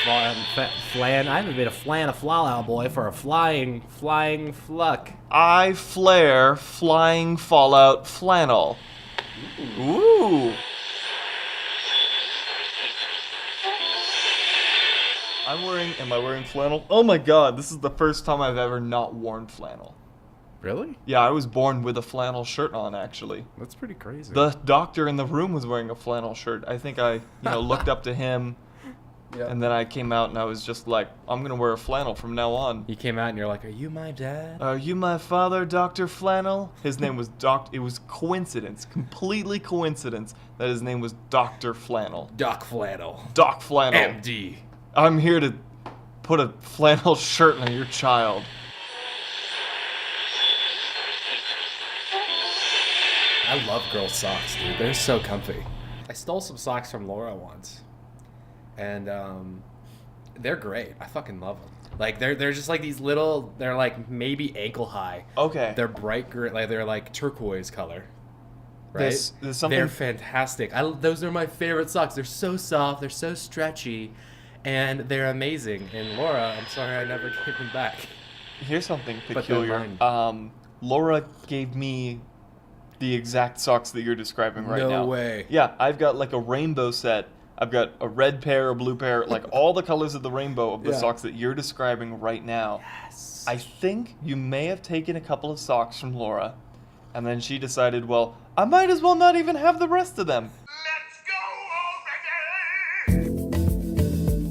I haven't been a flan-a-fallout boy for a flying fluck. I flare flying fallout flannel. Ooh. Am I wearing flannel? Oh my god, this is the first time I've ever not worn flannel. Really? Yeah, I was born with a flannel shirt on, actually. That's pretty crazy. The doctor in the room was wearing a flannel shirt. I think I, looked up to him, and then I came out and I was just like, I'm gonna wear a flannel from now on. You came out and you're like, are you my dad? Are you my father, Dr. Flannel? His name was It was coincidence, completely coincidence, that his name was Dr. Flannel. Doc Flannel. Doc Flannel. MD. I'm here to put a flannel shirt on your child. I love girl socks, dude. They're so comfy. I stole some socks from Laura once, and they're great. I fucking love them. Like they're just like these little. They're like maybe ankle high. Okay. They're bright green. Like they're like turquoise color. Right. There's something. They're fantastic. Those are my favorite socks. They're so soft. They're so stretchy, and they're amazing. And Laura, I'm sorry I never gave them back. Here's something But they're peculiar. mine. Laura gave me the exact socks that you're describing right now. No way. Yeah, I've got like a rainbow set. I've got a red pair, a blue pair, like all the colors of the rainbow of the socks that you're describing right now. Yes. I think you may have taken a couple of socks from Laura, and then she decided, well, I might as well not even have the rest of them. Let's go already!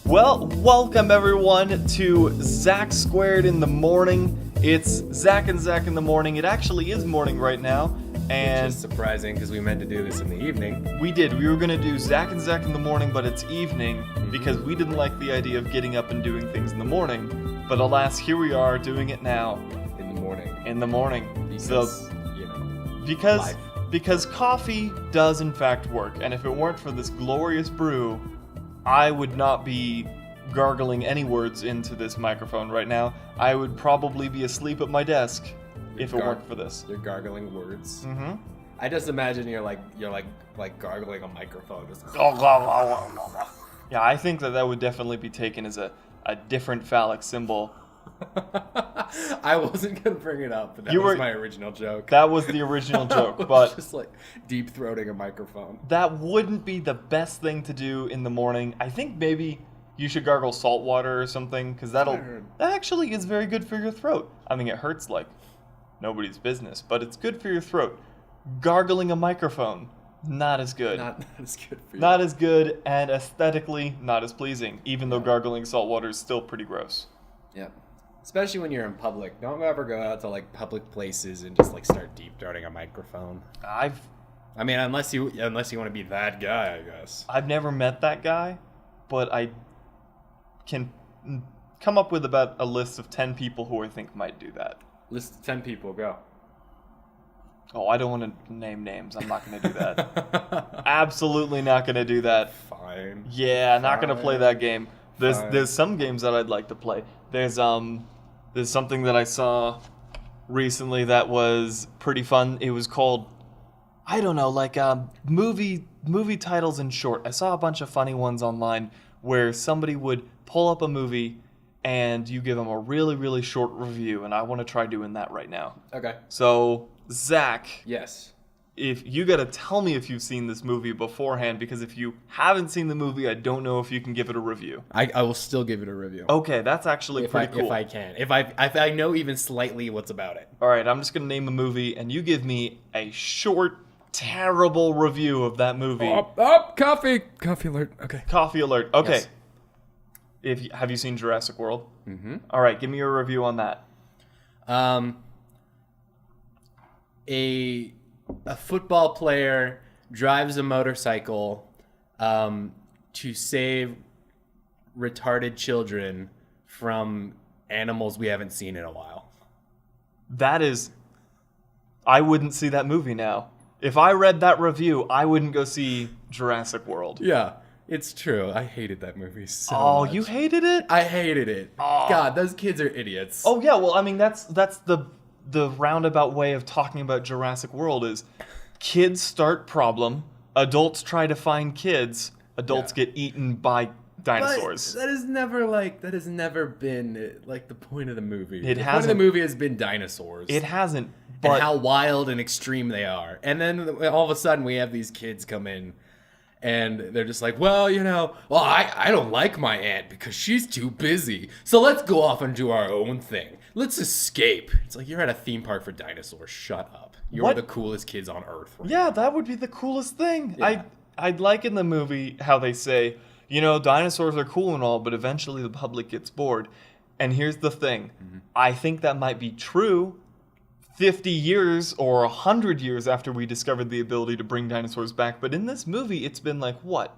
Well, welcome everyone to Zach Squared in the Morning. It's Zach and Zach in the Morning. It actually is morning right now, and Which is surprising because we meant to do this in the evening. we did. We were gonna do Zach and Zach in the morning, but it's evening because we didn't like the idea of getting up and doing things in the morning. But alas, here we are doing it now In the morning. in the morning. Because, Because life. because coffee does in fact work, and if it weren't for this glorious brew, I would not be gargling any words into this microphone right now. I would probably be asleep at my desk if it weren't for this. You're gargling words. Mm-hmm. I just imagine you're like gargling a microphone. Just Yeah, I think that would definitely be taken as a different phallic symbol. I wasn't gonna bring it up, but that was my original joke. That was the original joke, Was but just like deep throating a microphone. that wouldn't be the best thing to do in the morning. I think maybe you should gargle salt water or something, because that actually is very good for your throat. I mean, it hurts like nobody's business, but it's good for your throat. Gargling a microphone, not as good. Not as good for you. Not as good, and aesthetically not as pleasing, even though gargling salt water is still pretty gross. Yeah. Especially when you're in public. Don't ever go out to like public places and just like start deep throating a microphone. I mean, unless you want to be that guy, I guess. I've never met that guy, but I can come up with about a list of 10 people who I think might do that. List of 10 people, go. Oh, I don't want to name names. I'm not going to do that. Absolutely not going to do that. Fine. Yeah, not going to play that game. Fine. There's some games that I'd like to play. There's something that I saw recently that was pretty fun. It was called, I don't know, like movie titles in short. I saw a bunch of funny ones online where somebody would pull up a movie and you give them a really, really short review, and I want to try doing that right now. Okay. So, Zach, Yes. if you gotta tell me if you've seen this movie beforehand, because if you haven't seen the movie, I don't know if you can give it a review. I will still give it a review. Okay, that's actually pretty cool. If I can. If I know even slightly what's about it. All right, I'm just gonna name a movie, and you give me a short, terrible review of that movie. Coffee alert. Okay. Coffee alert. Okay. Yes. Have you seen Jurassic World? Mm-hmm. All right, give me a review on that. A football player drives a motorcycle to save retarded children from animals we haven't seen in a while. I wouldn't see that movie now. If I read that review, I wouldn't go see Jurassic World. Yeah, it's true. I hated that movie so much. You hated it? I hated it. Oh. God, those kids are idiots. Oh yeah, well I mean that's the the roundabout way of talking about Jurassic World is kids start problem, adults try to find kids, adults get eaten by dinosaurs. But that has never been like the point of the movie. It the point of hasn't. the movie has been dinosaurs. It hasn't, and but how wild and extreme they are. And then all of a sudden we have these kids come in and they're just like, well, I don't like my aunt because she's too busy. So let's go off and do our own thing. Let's escape. It's like, you're at a theme park for dinosaurs. Shut up. You're What? the coolest kids on earth. Right yeah, now. that would be the coolest thing. Yeah. I'd like in the movie how they say, dinosaurs are cool and all, but eventually the public gets bored. And here's the thing. I think that might be true 50 years or 100 years after we discovered the ability to bring dinosaurs back. But in this movie, it's been like, what?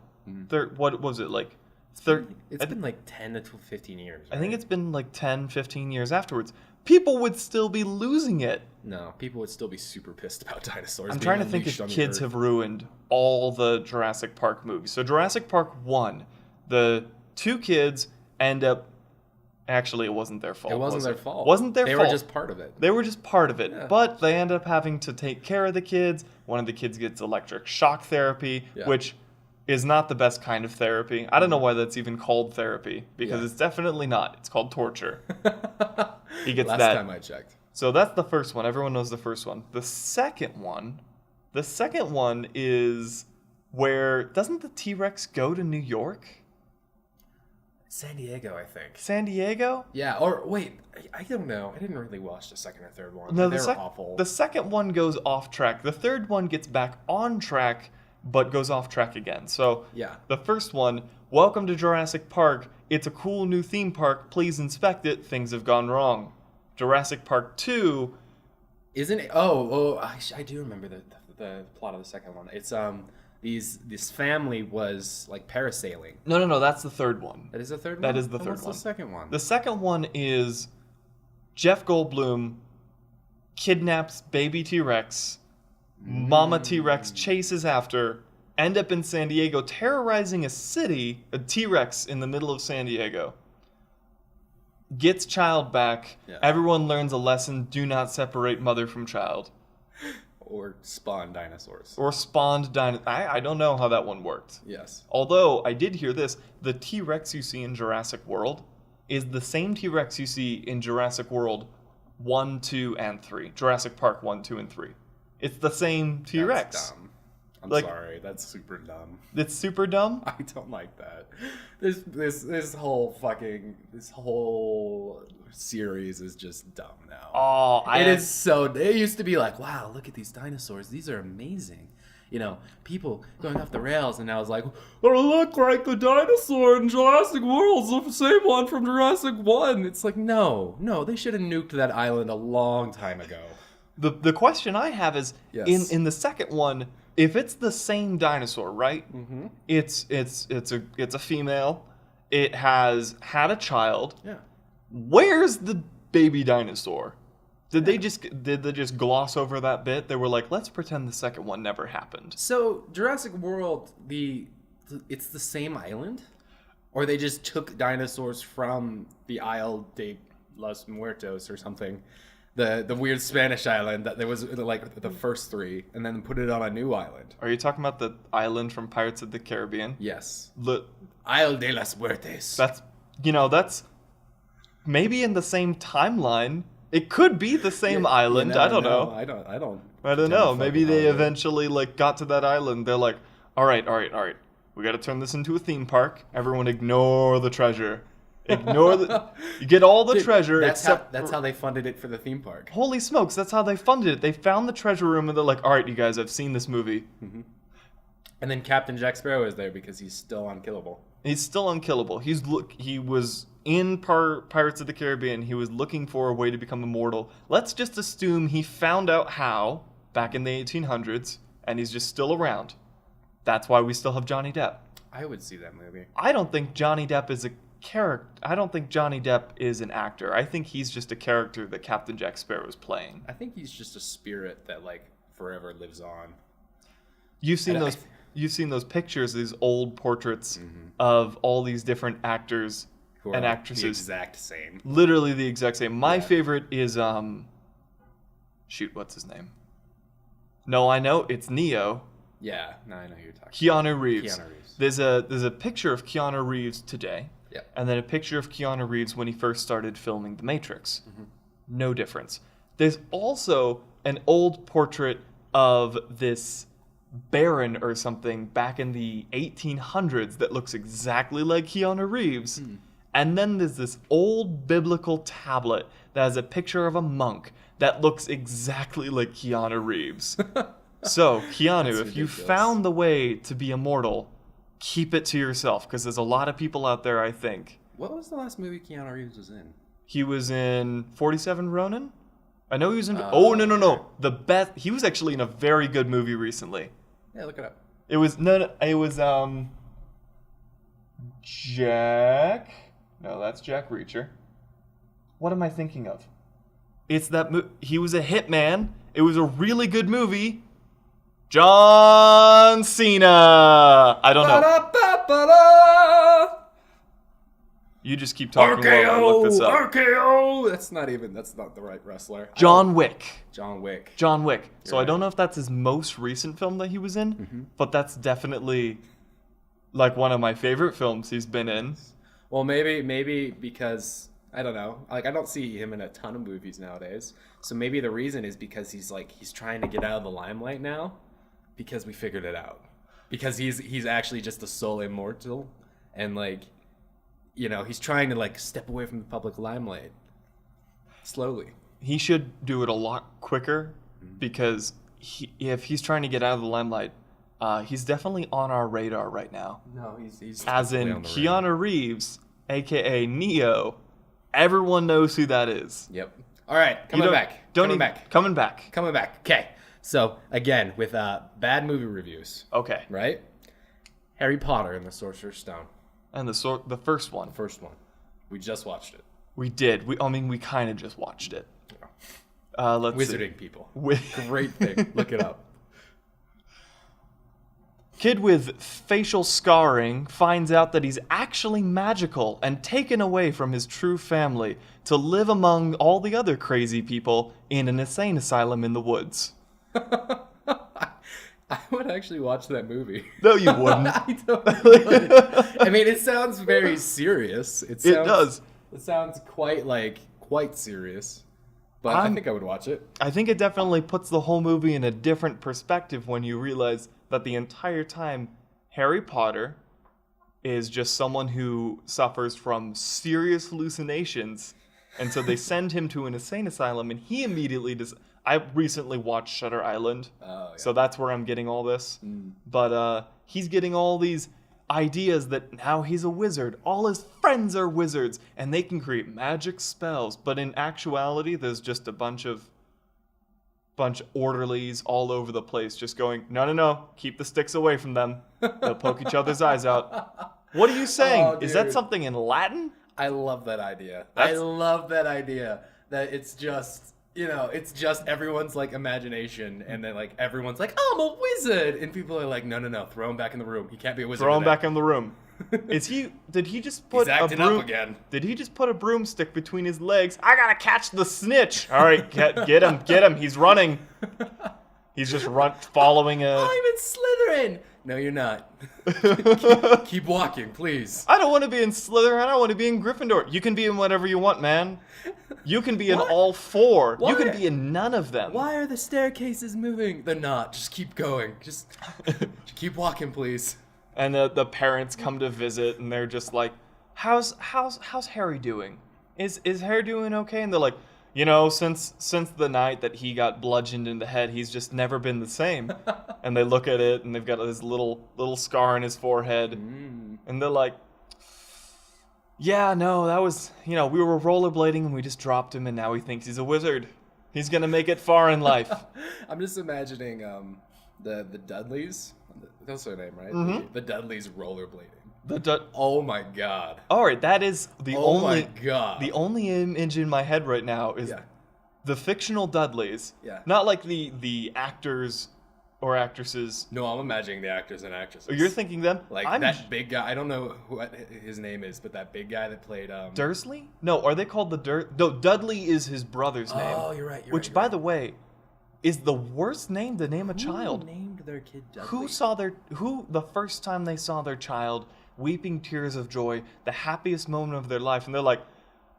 What was it, like? It's been like 10 to 15 years. I think right? it's been like 10, 15 years afterwards. People would still be losing it. No, people would still be super pissed about dinosaurs. I'm being trying to think unleashed if on the kids earth. have ruined all the Jurassic Park movies. So Jurassic Park 1, the two kids end up... Actually, it wasn't their fault. It wasn't was their fault. Wasn't their They fault. were just part of it. They were just part of it. Yeah. But they end up having to take care of the kids. One of the kids gets electric shock therapy, Yeah. which is not the best kind of therapy. I don't know why that's even called therapy, because Yeah. it's definitely not. It's called torture. He gets Last that. time I checked. So that's the first one. Everyone knows the first one. The second one is where, doesn't the T-Rex go to New York? San Diego, I think. San Diego? Yeah, or wait, I don't know. I didn't really watch the second or third one. No, They the, were awful. the second one goes off track. The third one gets back on track, but goes off track again. So Yeah. the first one, welcome to Jurassic Park. It's a cool new theme park. Please inspect it. Things have gone wrong. Jurassic Park 2, Isn't it? Oh, I do remember the plot of the second one. It's this family was like parasailing. no, that's the third one. That is the third one? That is the Then third what's one. the second one? The second one is Jeff Goldblum kidnaps baby T-Rex. Mama T-Rex chases after, end up in San Diego, terrorizing a city, a T-Rex in the middle of San Diego. Gets child back. Yeah. Everyone learns a lesson. Do not separate mother from child. Or spawn dinosaurs. Or spawned dinosaurs. I don't know how that one worked. Yes. Although, I did hear this. The T-Rex you see in Jurassic World is the same T-Rex you see in Jurassic World 1, 2, and 3. Jurassic Park 1, 2, and 3. It's the same T-Rex. That's dumb. I'm Like- sorry. That's super dumb. It's super dumb. I don't like that. This whole series is just dumb now. Oh, It is so. It used to be like, wow, look at these dinosaurs. These are amazing. People going off the rails, and now it's like, oh, look like the dinosaur in Jurassic World, the same one from Jurassic 1. It's like, no, they should have nuked that island a long time ago. The question I have is, Yes. in the second one, if it's the same dinosaur, right? Mm-hmm. It's a female. It has had a child. Yeah. Where's the baby dinosaur? Did they just gloss over that bit? They were like, let's pretend the second one never happened. So Jurassic World, it's the same island, or they just took dinosaurs from the Isle de los Muertos or something, the weird Spanish island that there was like the first three, and then put it on a new island. Are you talking about the island from Pirates of the Caribbean? Yes, Look, Isle de las Muertes. that's maybe in the same timeline. It could be the same island. You I never don't know. I don't. I don't pretend know. to Maybe fucking they know. eventually got to that island. They're like, all right. We got to turn this into a theme park. Everyone ignore the treasure. Ignore the. You get all the Dude, treasure That's except. how they funded it for the theme park. Holy smokes! That's how they funded it. They found the treasure room and they're like, all right, you guys, I've seen this movie. And then Captain Jack Sparrow is there because he's still unkillable. He's still unkillable. He was in Pirates of the Caribbean. He was looking for a way to become immortal. Let's just assume he found out how back in the 1800s, and he's just still around. That's why we still have Johnny Depp. I would see that movie. I don't think Johnny Depp is a character. I don't think Johnny Depp is an actor. I think he's just a character that Captain Jack Sparrow is playing. I think he's just a spirit that like forever lives on. You've seen And those. You've seen those pictures, these old portraits of all these different actors Who and are actresses. the exact same. Literally the exact same. My favorite is Shoot, what's his name? No, I know it's Neo. Yeah, no, I know who you're talking. Keanu Reeves. Keanu Reeves. There's a picture of Keanu Reeves today. Yep. And then a picture of Keanu Reeves when he first started filming The Matrix. Mm-hmm. No difference. There's also an old portrait of this baron or something back in the 1800s that looks exactly like Keanu Reeves. And then there's this old biblical tablet that has a picture of a monk that looks exactly like Keanu Reeves. So, Keanu, That's if you ridiculous. found the way to be immortal, keep it to yourself, because there's a lot of people out there, I think. What was the last movie Keanu Reeves was in? He was in 47 Ronin? I know he was in... no. The best... He was actually in a very good movie recently. Yeah, look it up. It was... it was, Jack... No, that's Jack Reacher. What am I thinking of? It's that... He was a hitman. It was a really good movie. John Cena! I don't know. Ba-da-ba-ba-da! You just keep talking while I look this up. RKO! That's not the right wrestler. John Wick. John Wick. John Wick. So You're I don't right. know if that's his most recent film that he was in, but that's definitely like one of my favorite films he's been in. Well, maybe because I don't know. Like I don't see him in a ton of movies nowadays. So maybe the reason is because he's trying to get out of the limelight now, because we figured it out. Because he's actually just a soul immortal, and he's trying to step away from the public limelight slowly. He should do it a lot quicker because if he's trying to get out of the limelight, he's definitely on our radar right now. No, he's As definitely in on the Keanu Reeves, aka Neo. Everyone knows who that is. Yep. All right, coming back. Coming back. Okay. So again, with bad movie reviews, Okay. right? Harry Potter and the Sorcerer's Stone, And the first one. first one. We just watched it. We did. We kind of just watched it. Let's see. Wizarding people. Wi- Great thing. Look it up. Kid with facial scarring finds out that he's actually magical and taken away from his true family to live among all the other crazy people in an insane asylum in the woods. I would actually watch that movie. No, you wouldn't. I totally would. I mean, it sounds very serious. It does. It sounds quite serious. But I think I would watch it. I think it definitely puts the whole movie in a different perspective when you realize that the entire time Harry Potter is just someone who suffers from serious hallucinations, and so they send him to an insane asylum, and he immediately does. I recently watched Shutter Island, so that's where I'm getting all this. But he's getting all these ideas that now he's a wizard. All his friends are wizards, and they can create magic spells. But in actuality, there's just a bunch of orderlies all over the place just going, no, keep the sticks away from them. They'll poke each other's eyes out. What are you saying? Oh, Is that dude. something in Latin? I love that idea. That's- I love that idea. That it's just, it's just everyone's imagination, and then everyone's like, oh, I'm a wizard, and people are like, no, throw him back in the room. He can't be a wizard. Throw him today." back in the room. Did he just put He's acting a broom, up again. Did he just put a broomstick between his legs? I gotta catch the snitch. All right, get him. He's running. He's just following a... I'm in Slytherin. No, you're not. keep walking, please. I don't want to be in Slytherin. I want to be in Gryffindor. You can be in whatever you want, man. You can be in What? all four. Why? You can be in none of them. Why are the staircases moving? They're not. Just keep going. Just keep walking, please. And the parents come to visit, and they're just like, "How's Harry doing? Is Harry doing okay?" And they're like, since the night that he got bludgeoned in the head, he's just never been the same. And they look at it, and they've got this little scar on his forehead, and they're like, "Yeah, no, that was we were rollerblading, and we just dropped him, and now he thinks he's a wizard. He's gonna make it far in life." I'm just imagining the Dudleys. That's their name, right? Mm-hmm. The Dudleys rollerblading. The Oh my god. All right, that is the Oh only my god. the only image in my head right now is Yeah. the fictional Dudleys. Yeah. Not like the actors or actresses. No, I'm imagining the actors and actresses. Oh, you're thinking them? that big guy. I don't know what his name is, but that big guy that played Dursley? No, are they called the No, Dudley is his brother's name. Oh, you're right. Which, by the way, is the worst name to name a child. Who named their kid Dudley? Who the first time they saw their child weeping tears of joy, the happiest moment of their life, and they're like,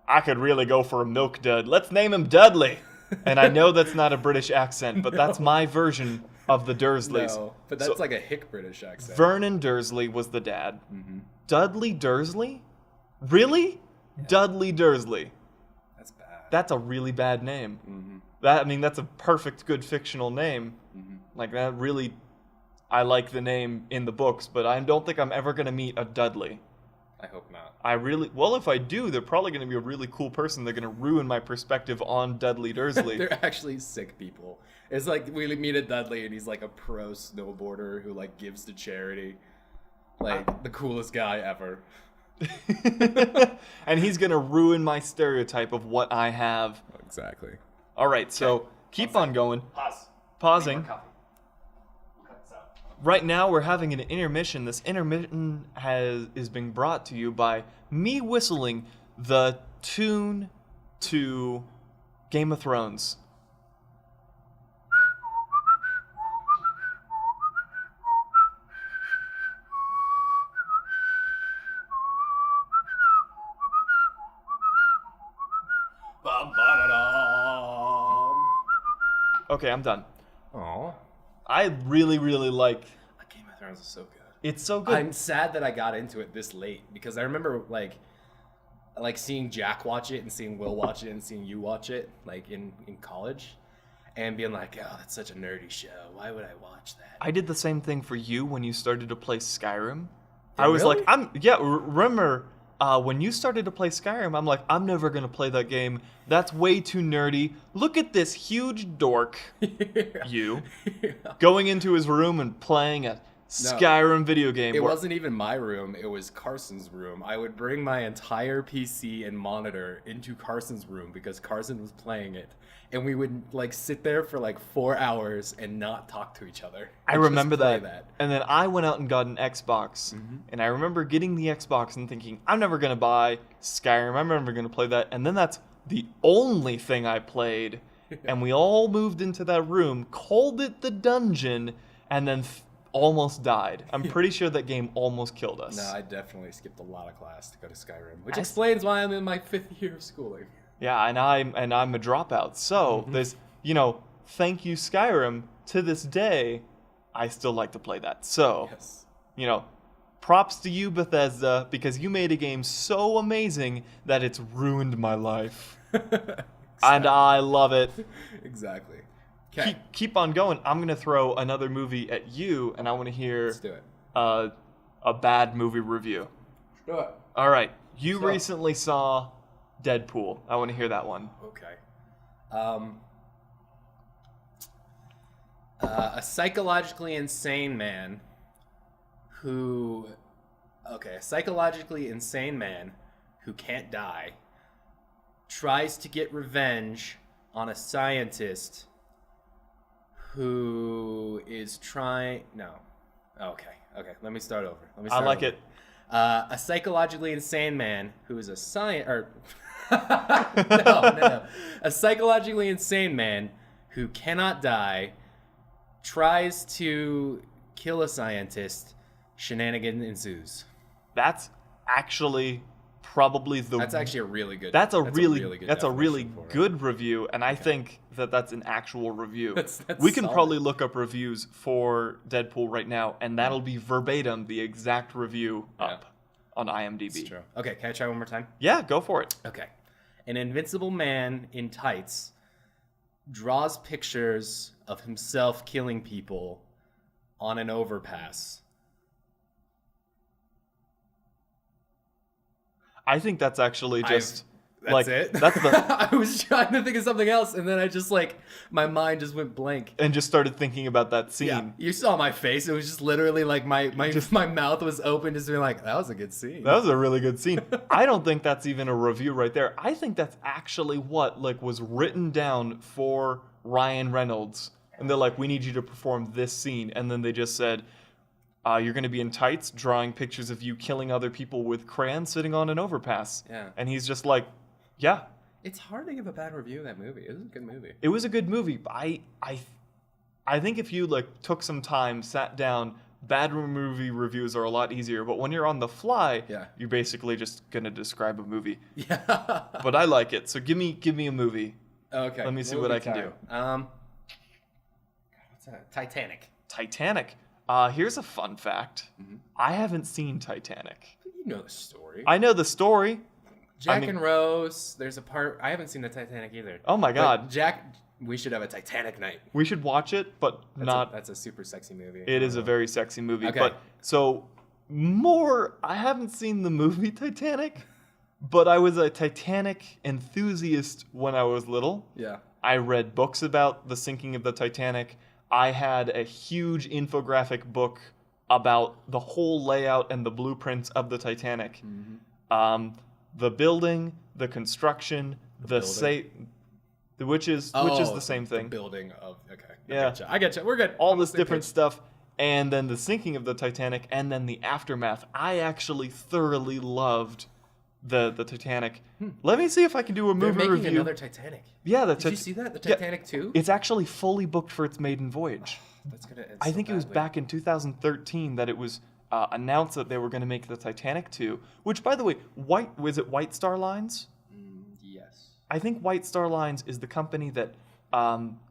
I could really go for a milk dud. Let's name him Dudley. And I know that's not a British accent, but that's my version of the Dursleys. No, but that's like a hick British accent. Vernon Dursley was the dad. Mm-hmm. Dudley Dursley? Really? Yeah. Dudley Dursley. That's bad. That's a really bad name. Mm-hmm. That's a perfect, good fictional name. Mm-hmm. Like, that really... I like the name in the books, but I don't think I'm ever going to meet a Dudley. I hope not. Well, if I do, they're probably going to be a really cool person. They're going to ruin my perspective on Dudley Dursley. They're actually sick people. It's like we meet a Dudley and he's like a pro snowboarder who like gives to charity. Like the coolest guy ever. And he's going to ruin my stereotype of what I have. Exactly. All right, so keep on going. Pausing. Right now, we're having an intermission. This intermission is being brought to you by me whistling the tune to Game of Thrones. Okay, I'm done. Aww. I really, really like... Game of Thrones is so good. It's so good. I'm sad that I got into it this late because I remember like seeing Jack watch it and seeing Will watch it and seeing you watch it like in college and being like, oh, that's such a nerdy show. Why would I watch that? I did the same thing for you when you started to play Skyrim. Yeah, I was really? like, remember when you started to play Skyrim, I'm like, I'm never going to play that game. That's way too nerdy. Look at this huge dork, going into his room and playing a Skyrim video game. It wasn't even my room. It was Carson's room. I would bring my entire PC and monitor into Carson's room because Carson was playing it. And we would like sit there for like 4 hours and not talk to each other. I remember that. And then I went out and got an Xbox. Mm-hmm. And I remember getting the Xbox and thinking, I'm never going to buy Skyrim. I'm never going to play that. And then that's the only thing I played. And we all moved into that room, called it the dungeon, and then almost died. I'm pretty sure that game almost killed us. No, I definitely skipped a lot of class to go to Skyrim, which explains why I'm in my 5th year of schooling. Yeah, and I'm a dropout. So there's, thank you Skyrim. To this day, I still like to play that. So, props to you, Bethesda, because you made a game so amazing that it's ruined my life. Exactly. And I love it. Exactly. Okay. Keep on going. I'm going to throw another movie at you, and I want to hear Let's do it. A bad movie review. Do it. All right. You recently saw Deadpool. I want to hear that one. Okay. A psychologically insane man who can't die tries to get revenge on a scientist who is trying... No. Okay. Let me start over. I like it. A psychologically insane man who is No. A psychologically insane man who cannot die tries to kill a scientist. Shenanigan ensues. That's actually probably That's actually a really good. That's a really good it. review, and I think that's an actual review. That's we can solid. probably look up reviews for Deadpool right now, and that'll be verbatim the exact review up on IMDb. That's true. Okay, can I try one more time? Yeah, go for it. Okay. An invincible man in tights draws pictures of himself killing people on an overpass. I think that's actually just That's it. That's the. I was trying to think of something else, and then I just my mind just went blank And just started thinking about that scene. Yeah, you saw my face. It was just literally like my mouth was open, just being like, "That was a good scene." That was a really good scene. I don't think that's even a review right there. I think that's actually what was written down for Ryan Reynolds, and they're like, "We need you to perform this scene," and then they just said, "You're going to be in tights, drawing pictures of you killing other people with crayons sitting on an overpass." Yeah. And he's just like, "Yeah." It's hard to give a bad review of that movie. It was a good movie. It was a good movie. But I think if you like took some time, sat down, bad movie reviews are a lot easier. But when you're on the fly, you're basically just gonna describe a movie. Yeah. But I like it. So give me a movie. Okay. Let me see what I can do. What's that? Titanic. Titanic. Here's a fun fact. I haven't seen Titanic. You know the story. I know the story. Jack and Rose. There's a part. I haven't seen the Titanic either. Oh my God. But Jack. We should have a Titanic night. We should watch it, but That's a super sexy movie. It is a very sexy movie. Okay. But so I haven't seen the movie Titanic, but I was a Titanic enthusiast when I was little. Yeah. I read books about the sinking of the Titanic. I had a huge infographic book about the whole layout and the blueprints of the Titanic. The building, the construction, which is the same thing. The building of Yeah. I getcha. We're good. All this different stuff, and then the sinking of the Titanic, and then the aftermath. I actually thoroughly loved the Titanic. Let me see if I can do a movie They're making review. another Titanic. Yeah, Did you see that? The Titanic 2? It's actually fully booked for its maiden voyage. That's gonna end I so think it was badly. back in 2013 that it was announced that they were going to make the Titanic 2. Which, by the way, was it White Star Lines? Yes. I think White Star Lines is the company that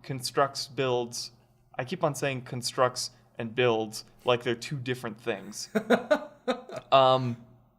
constructs, builds. I keep on saying constructs and builds like they're two different things.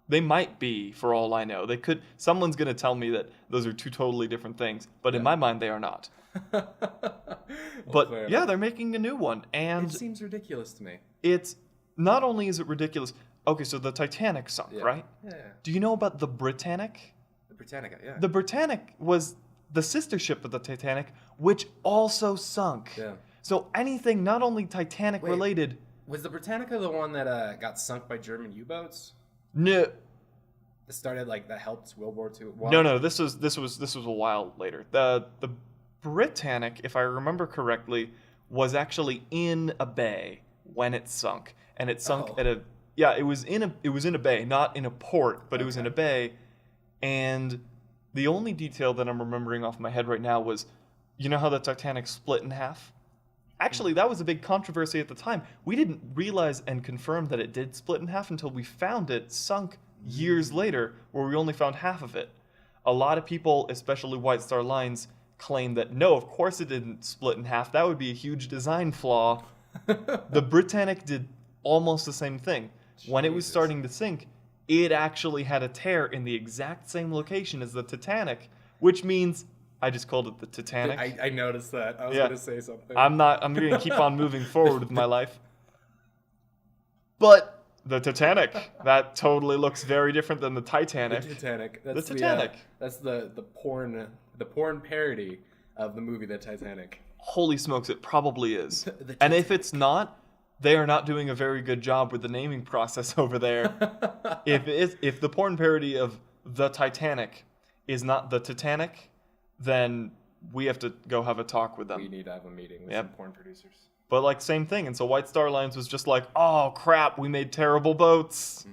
They might be, for all I know. They could. Someone's gonna tell me that those are two totally different things, but in my mind, they are not. But yeah, they're making a new one, and It seems ridiculous to me. it's not only is it ridiculous. Okay, so the Titanic sunk, right? Yeah. Do you know about the Britannic? The Britannica, yeah. The Britannic was the sister ship of the Titanic, which also sunk. Yeah. So anything not only Titanic related. Was the Britannica the one that got sunk by German U-boats? No, That started that helped World War II. no. This was a while later. The Britannic, if I remember correctly, was actually in a bay when it sunk, and it sunk at a it was in a bay, not in a port, but it was in a bay. And the only detail that I'm remembering off my head right now was, you know how the Titanic split in half? Actually, that was a big controversy at the time. We didn't realize and confirm that it did split in half until we found it sunk years later, where we only found half of it. A lot of people, especially White Star Lines, claim that no, of course it didn't split in half. That would be a huge design flaw. The Britannic did almost the same thing. When it was starting to sink, it actually had a tear in the exact same location as the Titanic, which means I just called it the Titanic. I noticed that. I was going to say something. I'm going to keep on moving forward with my life. But the Titanic, that totally looks very different than the Titanic. The Titanic. The Titanic. That's the porn parody of the movie The Titanic. Holy smokes, it probably is. And if it's not, they are not doing a very good job with the naming process over there. If the porn parody of The Titanic is not The Titanic, then we have to go have a talk with them. We need to have a meeting with some porn producers. But same thing. And so White Star Lines was just like, oh crap, we made terrible boats.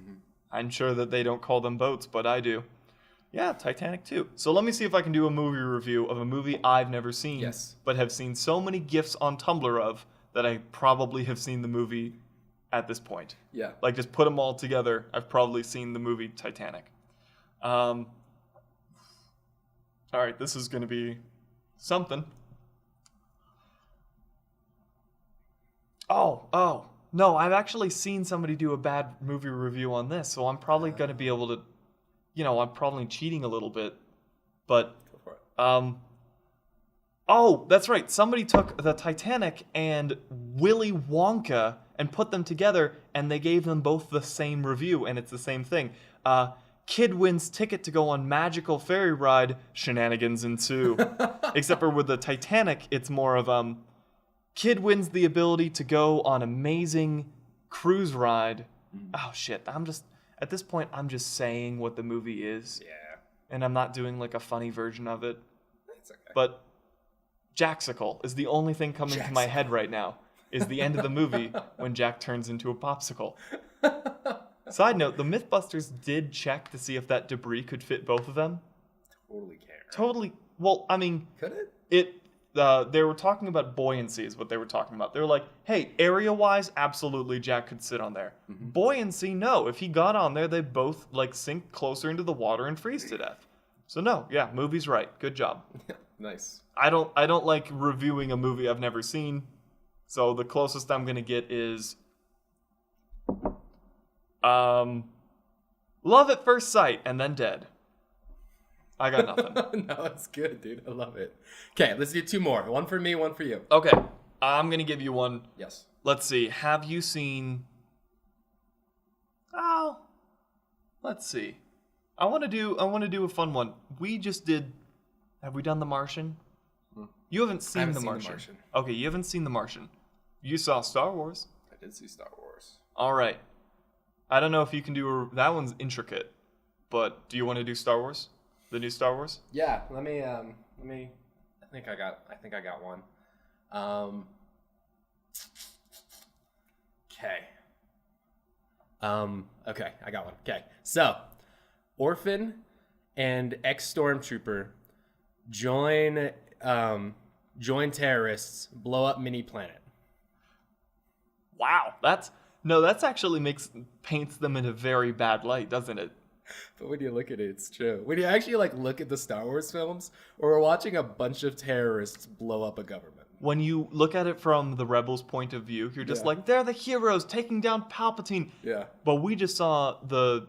I'm sure that they don't call them boats, but I do. Yeah, Titanic 2. So let me see if I can do a movie review of a movie I've never seen, but have seen so many GIFs on Tumblr of that I probably have seen the movie at this point. Yeah. Just put them all together, I've probably seen the movie Titanic. All right, this is going to be something. Oh, no, I've actually seen somebody do a bad movie review on this, so I'm probably going to be able to, I'm probably cheating a little bit, but, oh, that's right, somebody took the Titanic and Willy Wonka and put them together, and they gave them both the same review, and it's the same thing. Kid wins ticket to go on magical ferry ride, shenanigans ensue. Except for with the Titanic, it's more of, kid wins the ability to go on amazing cruise ride. Oh shit, at this point, I'm just saying what the movie is. Yeah. And I'm not doing a funny version of it. That's okay. But Jacksickle is the only thing coming to my head right now, is the end of the movie when Jack turns into a popsicle. Side note, the Mythbusters did check to see if that debris could fit both of them. totally care. Totally. Well, I mean, Could it? They were talking about buoyancy is what they were talking about. They were like, hey, area-wise, absolutely, Jack could sit on there. Mm-hmm. Buoyancy, no. If he got on there, they both like sink closer into the water and freeze to death. So no, yeah, movie's right. Good job. Nice. I don't like reviewing a movie I've never seen. So the closest I'm gonna get is Love at First Sight and then Dead. I got nothing. No, it's good, dude. I love it. Okay, let's do 2 more. One for me, one for you. Okay, I'm gonna give you one. Yes. Let's see. Have you seen? Oh, let's see. I want to do a fun one. We just did. Have we done The Martian? You haven't seen haven't The seen The Martian. Martian. Okay, you haven't seen The Martian. You saw Star Wars. I did see Star Wars. All right. I don't know if you can do that one's intricate, but do you want to do Star Wars? The new Star Wars? Yeah, let me I think I got one. Okay. Okay, I got one. Okay. So, Orphan and ex-stormtrooper join terrorists, blow up mini planet. Wow. That's actually paints them in a very bad light, doesn't it? But when you look at it, it's true. When you actually look at the Star Wars films, we're watching a bunch of terrorists blow up a government. When you look at it from the rebels' point of view, you're just like, they're the heroes taking down Palpatine. Yeah. But we just saw the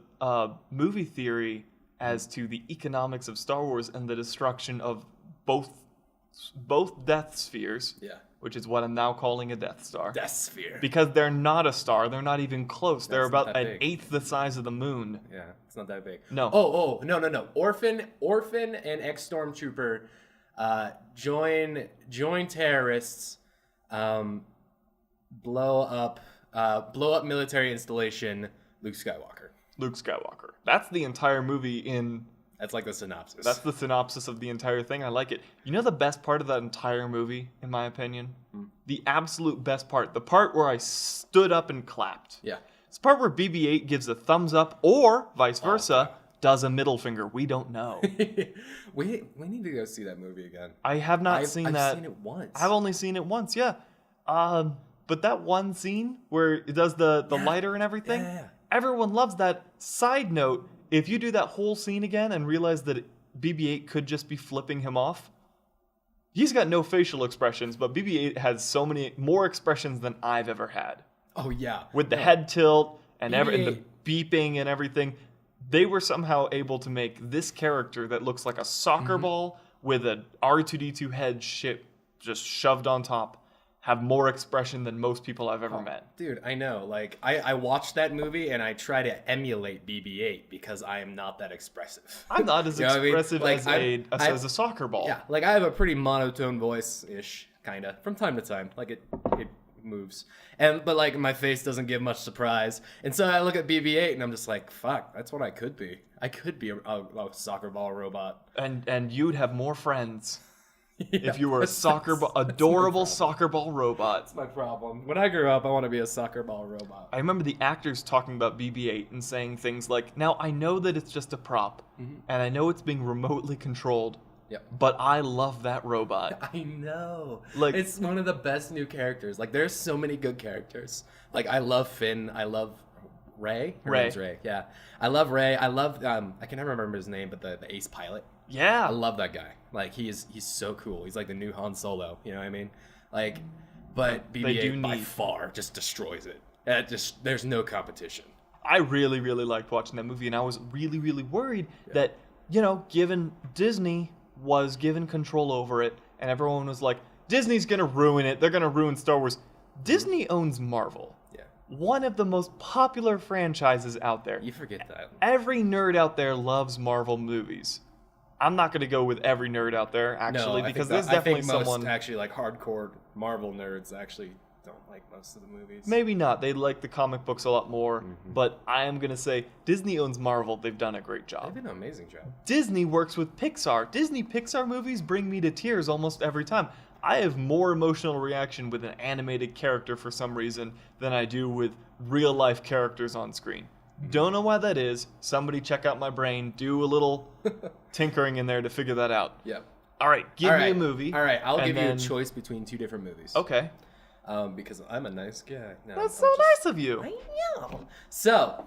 movie theory as to the economics of Star Wars and the destruction of both Death Spheres. Yeah. Which is what I'm now calling a Death Star. Death Sphere. Because they're not a star. They're not even close. They're That's not about that an big. eighth the size of the moon. Yeah, it's not that big. No. No. Orphan and ex-stormtrooper join terrorists, blow up military installation. Luke Skywalker. That's the entire movie in... That's like the synopsis. That's the synopsis of the entire thing. I like it. You know the best part of that entire movie, in my opinion? The absolute best part. The part where I stood up and clapped. Yeah. It's the part where BB-8 gives a thumbs up or, vice versa, does a middle finger. We don't know. we need to go see that movie again. I have not seen that. I've seen it once. I've only seen it once, yeah. But that one scene where it does the lighter and everything, Yeah. everyone loves that. Side note, if you do that whole scene again and realize that BB-8 could just be flipping him off, he's got no facial expressions, but BB-8 has so many more expressions than I've ever had. Oh yeah. With the head tilt and and the BB-8 beeping and everything, they were somehow able to make this character that looks like a soccer ball with an R2-D2 head just shoved on top have more expression than most people I've ever met. Dude, I know. Like, I watched that movie and I try to emulate BB-8 because I am not that expressive. I'm not as You know what I mean? expressive Like, as a soccer ball. Yeah, like I have a pretty monotone voice-ish, kind of, from time to time. Like it moves. But like my face doesn't give much surprise. And so I look at BB-8 and I'm just like, fuck, that's what I could be. I could be a soccer ball robot. And you'd have more friends. Yeah, if you were a adorable soccer ball robot. That's my problem. When I grew up, I want to be a soccer ball robot. I remember the actors talking about BB-8 and saying things like, now I know that it's just a prop, and I know it's being remotely controlled, but I love that robot. I know. Like, it's one of the best new characters. Like, there's so many good characters. Like, I love Finn. I love Ray. Her name's Ray. Yeah. I love Ray. I love, I can never remember his name, but the ace pilot. Yeah. I love that guy. Like, he's so cool. He's like the new Han Solo. You know what I mean? Like, but BB-8 by far just destroys it. There's no competition. I really, really liked watching that movie, and I was really, really worried that, given Disney was given control over it, and everyone was like, Disney's gonna ruin it. They're gonna ruin Star Wars. Disney owns Marvel. Yeah. One of the most popular franchises out there. You forget that. Every nerd out there loves Marvel movies. I'm not going to go with every nerd out there, actually, because there's definitely someone... most actually, like, hardcore Marvel nerds actually don't like most of the movies. Maybe not. They like the comic books a lot more, but I am going to say Disney owns Marvel. They've done a great job. They've done an amazing job. Disney works with Pixar. Disney-Pixar movies bring me to tears almost every time. I have more emotional reaction with an animated character for some reason than I do with real-life characters on screen. Don't know why that is. Somebody check out my brain. Do a little tinkering in there to figure that out. Yep. All right, give All me a right. movie. All right, I'll and give you a then- choice between 2 different movies. Okay. Because I'm a nice guy. No, That's I'm so just- nice of you. I know. So,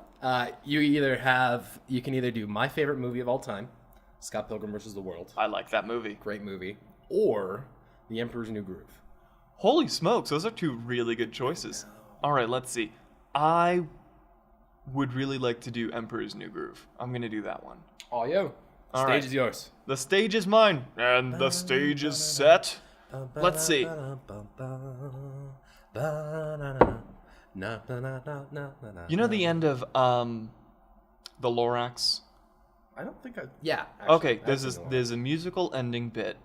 you can either do my favorite movie of all time, Scott Pilgrim vs. the World, I like that movie. great movie, or The Emperor's New Groove. Holy smokes, those are 2 really good choices. All right, let's see. I would really like to do Emperor's New Groove. I'm going to do that one. Oh, yo. All Stage right. is yours. The stage is mine, and the stage is set. Let's see. You know the end of the Lorax? I don't think I... Yeah. Actually, Okay, I've seen the one. there's a musical ending bit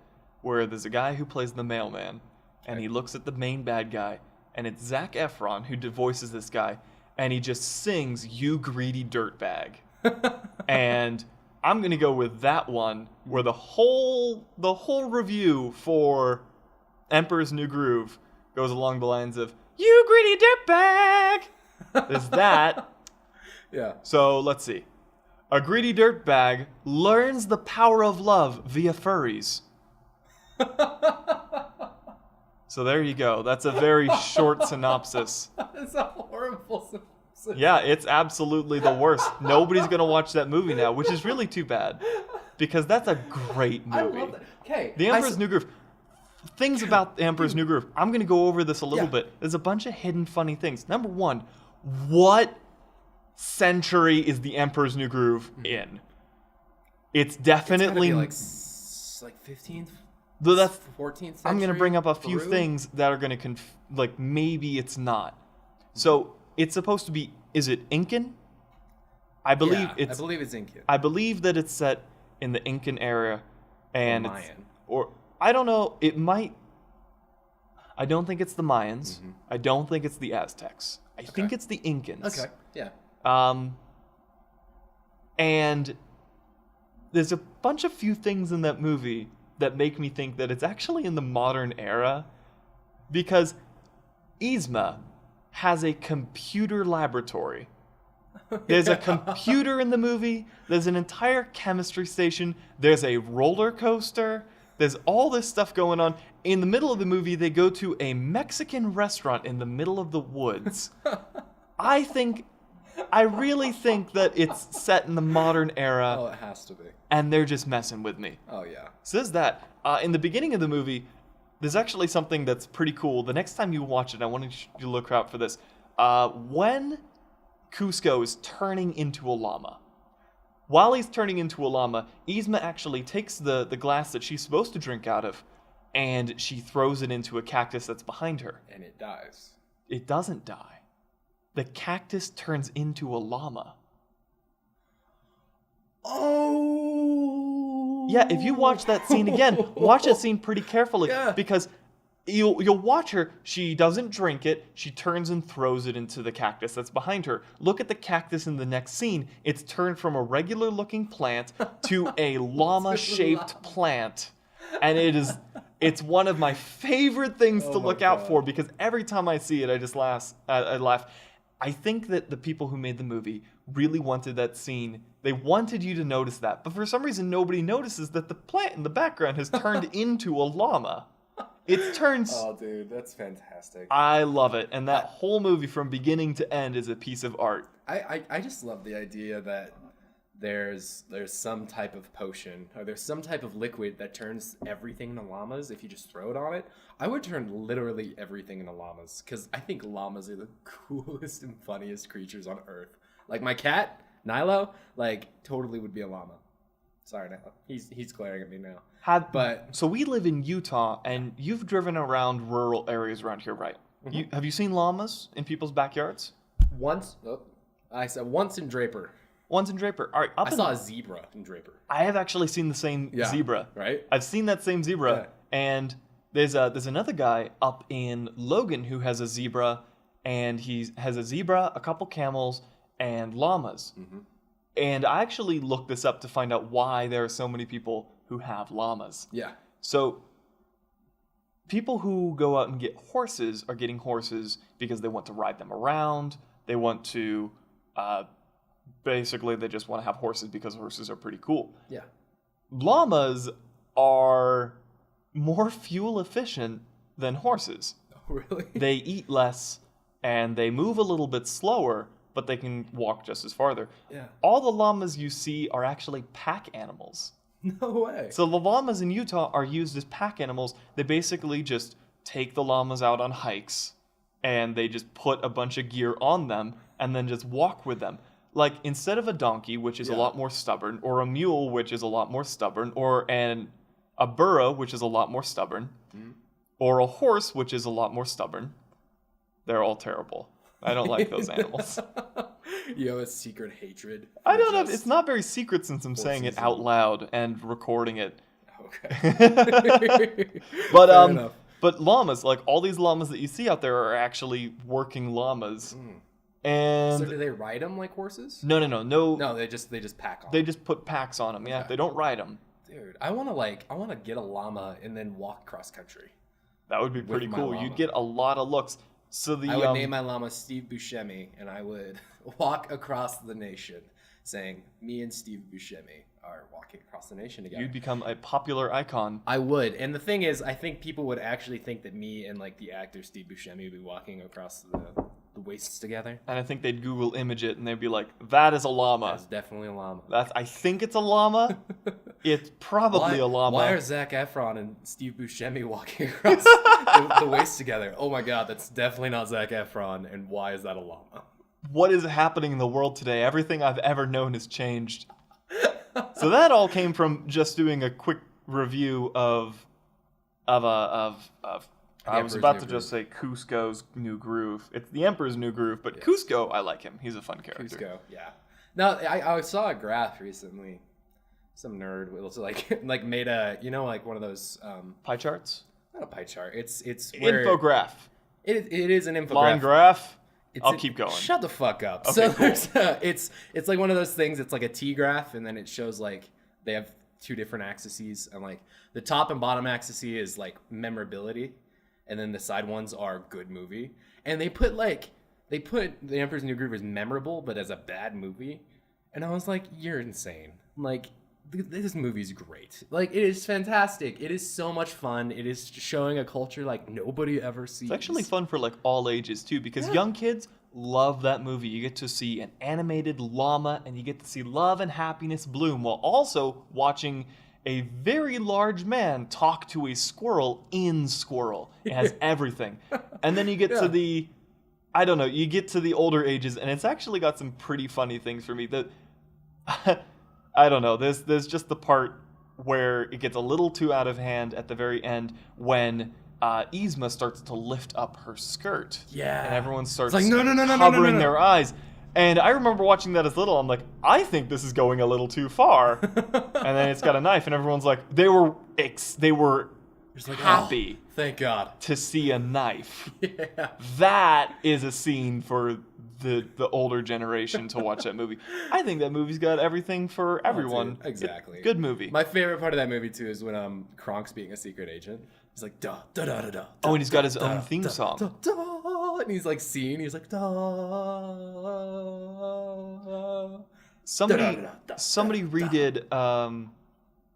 where there's a guy who plays the mailman, and he looks at the main bad guy, and it's Zac Efron who voices this guy, and he just sings "You Greedy Dirtbag," and I'm gonna go with that one where the whole review for Emperor's New Groove goes along the lines of "You greedy dirtbag." There's that. Yeah. So let's see. A greedy dirtbag learns the power of love via furries. So there you go. That's a very short synopsis. That's a horrible synopsis. Yeah, it's absolutely the worst. Nobody's going to watch that movie now, which is really too bad. Because that's a great I movie. love that. Okay. The Emperor's New Groove. Things about The Emperor's New Groove. I'm going to go over this a little Yeah. bit. There's a bunch of hidden funny things. Number one, what century is The Emperor's New Groove in? It's definitely... It's gotta be like 15th, Though that's 14th century. I'm going to bring up a few Peru? things that are going to like maybe it's not. So it's supposed to be. Is it Incan? I believe Yeah, it's. I believe it's Incan. I believe that it's set in the Incan era, and it's- Mayan. or I don't know. It might. I don't think it's the Mayans. I don't think it's the Aztecs. I think it's the Incans. Okay. Yeah. And there's a bunch of few things in that movie that make me think that it's actually in the modern era, because Yzma has a computer laboratory. There's a computer in the movie. There's an entire chemistry station. There's a roller coaster. There's all this stuff going on. In the middle of the movie, they go to a Mexican restaurant in the middle of the woods. I really think that it's set in the modern era, Oh, it has to be. and they're just messing with me. Oh yeah. So there's that. In the beginning of the movie, there's actually something that's pretty cool. The next time you watch it, I want you to look out for this. When Cusco is turning into a llama, while he's turning into a llama, Yzma actually takes the glass that she's supposed to drink out of, and she throws it into a cactus that's behind her. And it dies. It doesn't die. The cactus turns into a llama. Oh. Yeah, if you watch that scene again, watch that scene pretty carefully, Yeah. because you'll watch her. She doesn't drink it. She turns and throws it into the cactus that's behind her. Look at the cactus in the next scene. It's turned from a regular-looking plant to a llama-shaped plant, and it's one of my favorite things to Oh my look out God. for, because every time I see it, I just laugh. I laugh. I think that the people who made the movie really wanted that scene. They wanted you to notice that. But for some reason, nobody notices that the plant in the background has turned into a llama. It turns... Oh, dude, that's fantastic. I love it. And that whole movie from beginning to end is a piece of art. I just love the idea that there's some type of potion or there's some type of liquid that turns everything into llamas if you just throw it on it. I would turn literally everything into llamas because I think llamas are the coolest and funniest creatures on earth. Like my cat, Nilo, like totally would be a llama. Sorry, Nilo. He's glaring at me now. So we live in Utah, and you've driven around rural areas around here, right? Have you seen llamas in people's backyards? I said once in Draper. Once in Draper. All right, I saw a zebra in Draper. I have actually seen the same zebra. Right? I've seen that same zebra, and there's another guy up in Logan who has a zebra, and he has a zebra, a couple camels, and llamas. And I actually looked this up to find out why there are so many people who have llamas. Yeah. So people who go out and get horses are getting horses because they want to ride them around. They want to basically they just want to have horses because horses are pretty cool. Yeah. Llamas are more fuel efficient than horses. Really? They eat less and they move a little bit slower, but they can walk just as farther. Yeah. All the llamas you see are actually pack animals. No way. So the llamas in Utah are used as pack animals. They basically just take the llamas out on hikes and they just put a bunch of gear on them and then just walk with them. Like, instead of a donkey, which is a lot more stubborn, or a mule, which is a lot more stubborn, or a burro, which is a lot more stubborn, or a horse, which is a lot more stubborn, they're all terrible. I don't like those animals. You have a secret hatred. I don't know. It's not very secret since I'm saying it out loud and recording it. Okay. But Fair enough. but llamas, like all these llamas that you see out there, are actually working llamas. And So do they ride them like horses? no. No, they just pack on. They just put packs on them. Yeah, Okay. they don't ride them. Dude, I want to get a llama and then walk cross country. That would be pretty my cool. llama. You'd get a lot of looks. So I would name my llama Steve Buscemi, and I would walk across the nation saying, "Me and Steve Buscemi are walking across the nation together." you'd become a popular icon. I would, and the thing is, I think people would actually think that me and like the actor Steve Buscemi would be walking across the wastes together. And I think they'd Google image it and they'd be like, "That is a llama. That's definitely a llama. I think it's a llama. It's probably a llama." Why are Zac Efron and Steve Buscemi walking across the waste together? Oh my god, that's definitely not Zac Efron, and why is that a llama? What is happening in the world today? Everything I've ever known has changed. So that all came from just doing a quick review of I was about to just say Cusco's New Groove. It's the Emperor's New Groove, but Cusco, I like him. He's a fun character. Cusco, yeah. No, I saw a graph recently. Some nerd was like made a like one of those Pie charts? not a pie chart. It's where Infograph. it is an infograph. Line graph. It's I'll keep going. Shut the fuck up. Okay, So cool. there's it's like one of those things. It's like a T graph, and then it shows like they have two different axes, and like the top and bottom axis is like memorability, and then the side ones are good movie. And they put The Emperor's New Groove as memorable, but as a bad movie. And I was like, you're insane. Like, this movie's great. Like, it is fantastic. It is so much fun. It is showing a culture like nobody ever sees. It's actually fun for like all ages too, because young kids love that movie. You get to see an animated llama, and you get to see love and happiness bloom, while also watching a very large man talk to a squirrel in Squirrel. It has everything. And then you get to the, I don't know, you get to the older ages, and it's actually got some pretty funny things for me. I don't know, there's just the part where it gets a little too out of hand at the very end when Yzma starts to lift up her skirt. Yeah. And everyone starts like, no, covering their eyes. And I remember watching that as little. I'm like, I think this is going a little too far. And then it's got a knife, and everyone's like, they were like, happy oh, thank God. to see a knife. Yeah. That is a scene for the older generation to watch that movie. I think that movie's got everything for everyone. dude, exactly. Good movie. My favorite part of that movie, too, is when Kronk's being a secret agent. He's like, da, da, da, da, da. Oh, and he's got his da, own da, theme da, song. Da, da, and he's like singing. He's like, da. Somebody Da-da-da-da,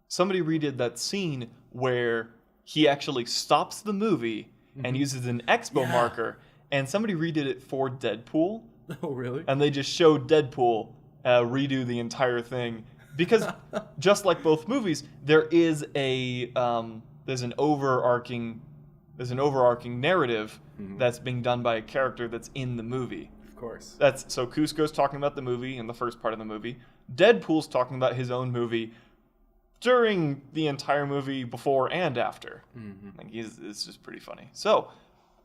redid that scene where he actually stops the movie and uses an expo marker, and somebody redid it for Deadpool. Oh, really? And they just showed Deadpool redo the entire thing, because just like both movies, there's an overarching narrative that's being done by a character that's in the movie. Of course. So Cusco's talking about the movie in the first part of the movie. Deadpool's talking about his own movie during the entire movie, before and after. Like it's just pretty funny. So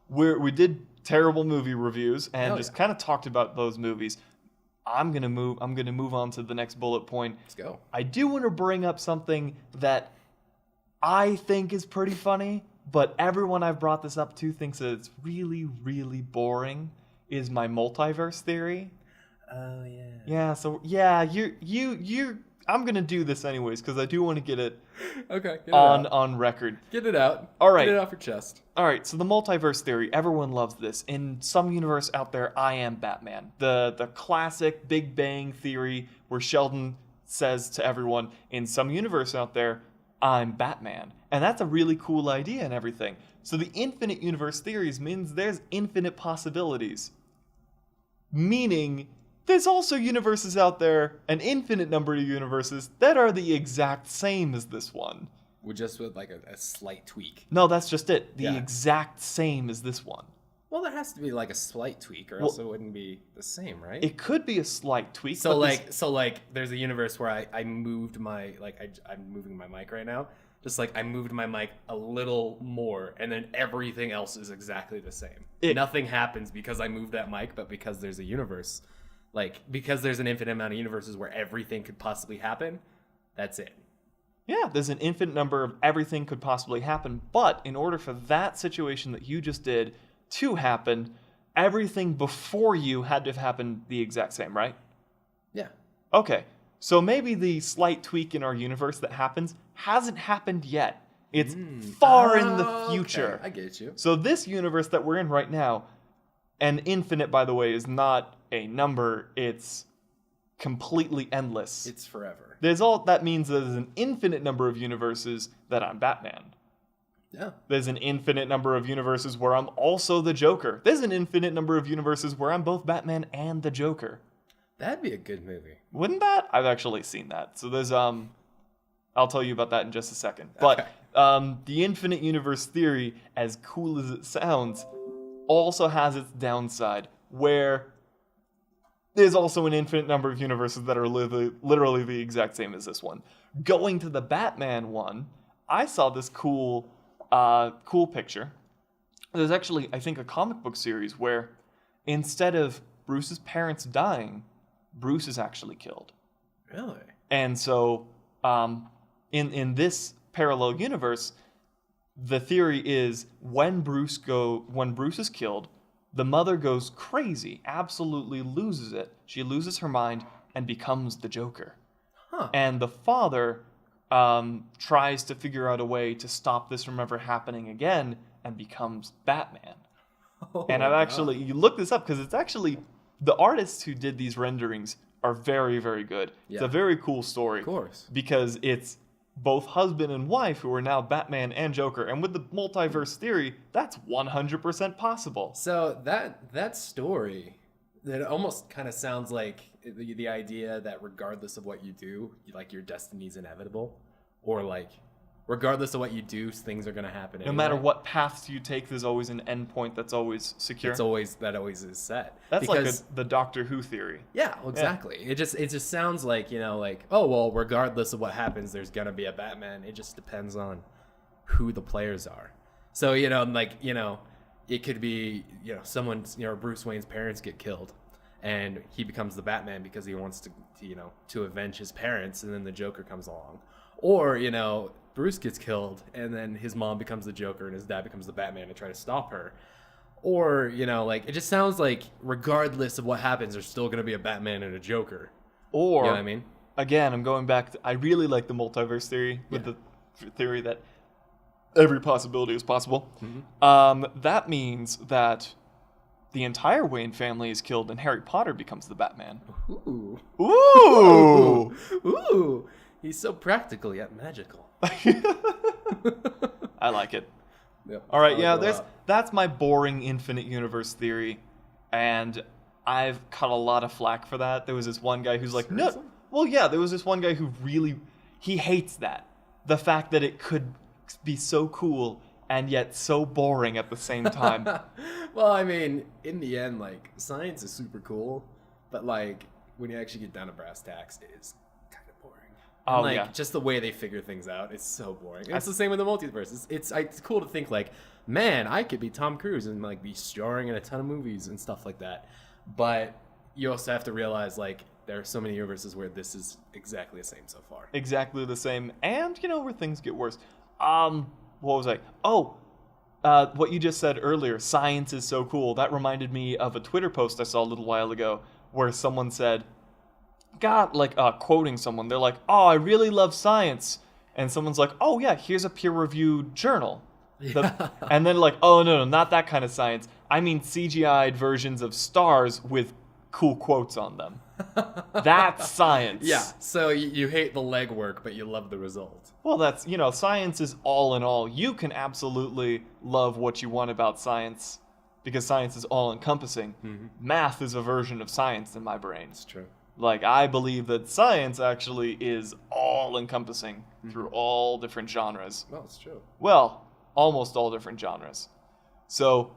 we did terrible movie reviews and just kind of talked about those movies. I'm gonna move on to the next bullet point. Let's go. I do want to bring up something that I think is pretty funny, but everyone I've brought this up to thinks that it's really, really boring. Is my multiverse theory. Oh, yeah. Yeah, so yeah, you're I'm gonna do this anyways because I do want to get it Okay, get it on out. record. Get it out. All right. Get it off your chest. All right, so the multiverse theory, everyone loves this. In some universe out there, I am Batman. The classic Big Bang theory where Sheldon says to everyone, in some universe out there, I'm Batman. And that's a really cool idea and everything. So the infinite universe theories means there's infinite possibilities. Meaning, there's also universes out there, an infinite number of universes, that are the exact same as this one. With like a slight tweak. No, that's just it. The Yeah. exact same as this one. Well, there has to be like a slight tweak, or else it wouldn't be the same, right? It could be a slight tweak. So but like, there's a universe where I moved my I'm moving my mic right now. Just like I moved my mic a little more, and then everything else is exactly the same. Nothing happens because I moved that mic, but because there's a universe, because there's an infinite amount of universes where everything could possibly happen. That's it. yeah, there's an infinite number of everything could possibly happen. But in order for that situation that you just did to happen, everything before you had to have happened the exact same, right? Yeah. Okay, so maybe the slight tweak in our universe that happens hasn't happened yet. It's far in the future. Okay. I get you. So this universe that we're in right now, and infinite, by the way, is not a number, it's completely endless. It's forever. That means there's an infinite number of universes that I'm Batman. Yeah. There's an infinite number of universes where I'm also the Joker. There's an infinite number of universes where I'm both Batman and the Joker. That'd be a good movie. Wouldn't that? I've actually seen that. So there's I'll tell you about that in just a second. But the infinite universe theory, as cool as it sounds, also has its downside, where there's also an infinite number of universes that are literally the exact same as this one. Going to the Batman one, I saw this cool picture. There's actually, I think, a comic book series where instead of Bruce's parents dying, Bruce is actually killed. Really? And so, in this parallel universe, the theory is when Bruce is killed, the mother goes crazy, absolutely loses it. She loses her mind and becomes the Joker. Huh. And the father tries to figure out a way to stop this from ever happening again and becomes Batman. And I've actually, you look this up because it's actually, the artists who did these renderings are very, very good. Yeah. It's a very cool story. Of course. Because it's both husband and wife who are now Batman and Joker. And with the multiverse theory, that's 100% possible. So that story, that almost kind of sounds like the idea that regardless of what you do, like your destiny's inevitable, or like regardless of what you do, things are going to happen anyway. No matter what paths you take, there's always an endpoint that's always secure. That always is set. That's because, like the Doctor Who theory. Yeah, well, exactly. Yeah. It just sounds like, oh, well, regardless of what happens, there's going to be a Batman. It just depends on who the players are. So, it could be, someone's, Bruce Wayne's parents get killed and he becomes the Batman because he wants to avenge his parents, and then the Joker comes along. Or, Bruce gets killed and then his mom becomes the Joker and his dad becomes the Batman to try to stop her. Or, it just sounds like regardless of what happens, there's still going to be a Batman and a Joker. Or, you know what I mean? Again, I'm going back to, I really like the multiverse theory with the theory that every possibility is possible. Mm-hmm. That means that the entire Wayne family is killed and Harry Potter becomes the Batman. Ooh. Ooh! Ooh! He's so practical yet magical. I like it. Yep. All right, that's my boring infinite universe theory, and I've cut a lot of flack for that. There was this one guy who's like, Seriously? no. Well, yeah, there was this one guy who he hates that. The fact that it could be so cool and yet so boring at the same time. Well, I mean, in the end, science is super cool, but when you actually get down to brass tacks, it is kind of boring. Oh, And, yeah. just the way they figure things out, it's so boring. And it's the same with the multiverse. It's cool to think man, I could be Tom Cruise and be starring in a ton of movies and stuff like that. But you also have to realize there are so many universes where this is exactly the same so far. Exactly the same, and where things get worse. What was I? Oh, what you just said earlier, science is so cool. That reminded me of a Twitter post I saw a little while ago where someone said, got like quoting someone. They're like, "Oh, I really love science," and someone's like, "Oh yeah, here's a peer-reviewed journal." And then like, "Oh no, not that kind of science. I mean CGI'd versions of stars with cool quotes on them. That's science." Yeah. So you hate the legwork, but you love the result. Well, that's, science is all in all. You can absolutely love what you want about science because science is all encompassing. Mm-hmm. Math is a version of science in my brain. It's true. Like, I believe that science actually is all encompassing through all different genres. Well, it's true. Well, almost all different genres. So,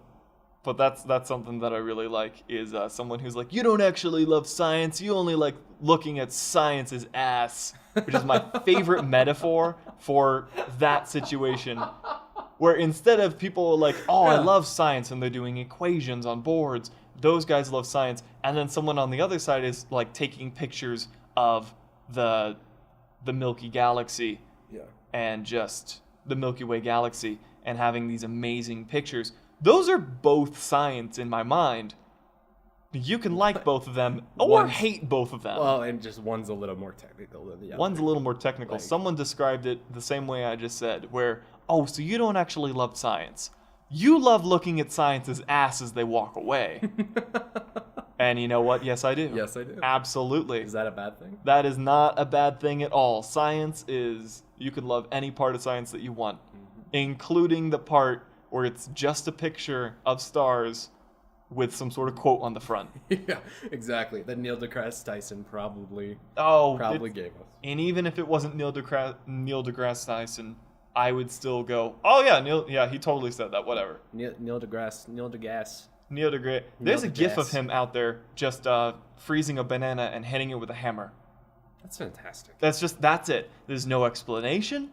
but that's something that I really like is someone who's like, you don't actually love science, you only like looking at science's ass, which is my favorite metaphor for that situation. Where instead of people like, oh, I love science, and they're doing equations on boards, those guys love science, and then someone on the other side is like taking pictures of the Milky Galaxy and just the Milky Way galaxy and having these amazing pictures. Those are both science in my mind. You can like both of them or hate both of them. Well, and just one's a little more technical than the other. One's a little more technical. Like, someone described it the same way I just said, where, oh, so you don't actually love science. You love looking at science's ass as they walk away. And you know what? Yes, I do. Yes, I do. Absolutely. Is that a bad thing? That is not a bad thing at all. Science is, you can love any part of science that you want, including the part where it's just a picture of stars with some sort of quote on the front. Yeah, exactly. That Neil deGrasse Tyson probably gave us. And even if it wasn't Neil deGrasse Tyson, I would still go, oh yeah, he totally said that, whatever. Neil deGrasse. There's a gif of deGrasse. him out there just freezing a banana and hitting it with a hammer. That's fantastic. That's it. There's no explanation.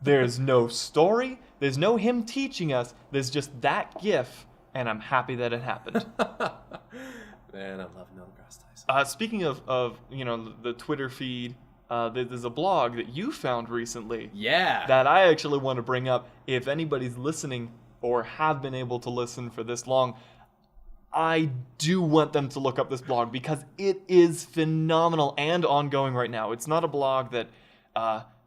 There's no story. There's no him teaching us. There's just that gif, and I'm happy that it happened. Man, I love Neil deGrasse Tyson. Speaking of the Twitter feed, there's a blog that you found recently. Yeah. That I actually want to bring up. If anybody's listening or have been able to listen for this long, I do want them to look up this blog because it is phenomenal and ongoing right now. It's not a blog that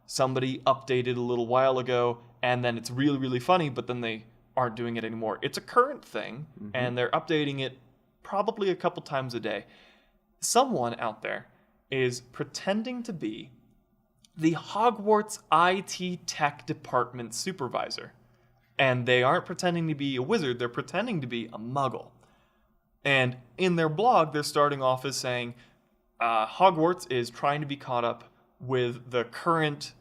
somebody updated a little while ago and then it's really, really funny, but then they aren't doing it anymore. It's a current thing, and they're updating it probably a couple times a day. Someone out there is pretending to be the Hogwarts IT tech department supervisor. And they aren't pretending to be a wizard, they're pretending to be a muggle. And in their blog, they're starting off as saying, Hogwarts is trying to be caught up with the current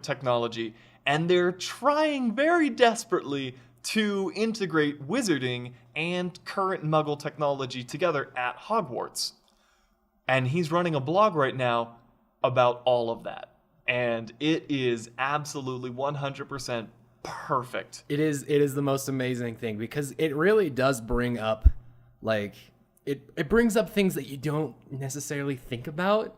technology, and they're trying very desperately to integrate wizarding and current muggle technology together at Hogwarts. And he's running a blog right now about all of that. And it is absolutely 100% perfect. It is the most amazing thing because it really does bring up, like, it brings up things that you don't necessarily think about,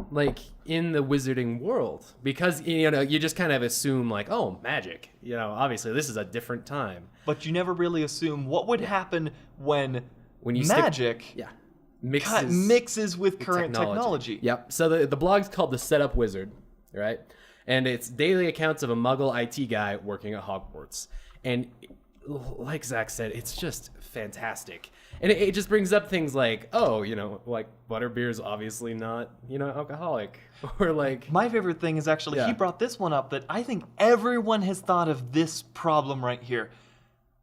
like in the wizarding world, because you just kind of assume like, oh, magic, obviously this is a different time, but you never really assume what would happen when you magic mixes with current technology. Yep. So the blog's called The Setup Wizard, right? And it's daily accounts of a Muggle IT guy working at Hogwarts. And like Zach said, it's just fantastic. And it just brings up things like, oh, like butterbeer's obviously not, alcoholic. Or like... My favorite thing is actually, he brought this one up that I think everyone has thought of this problem right here.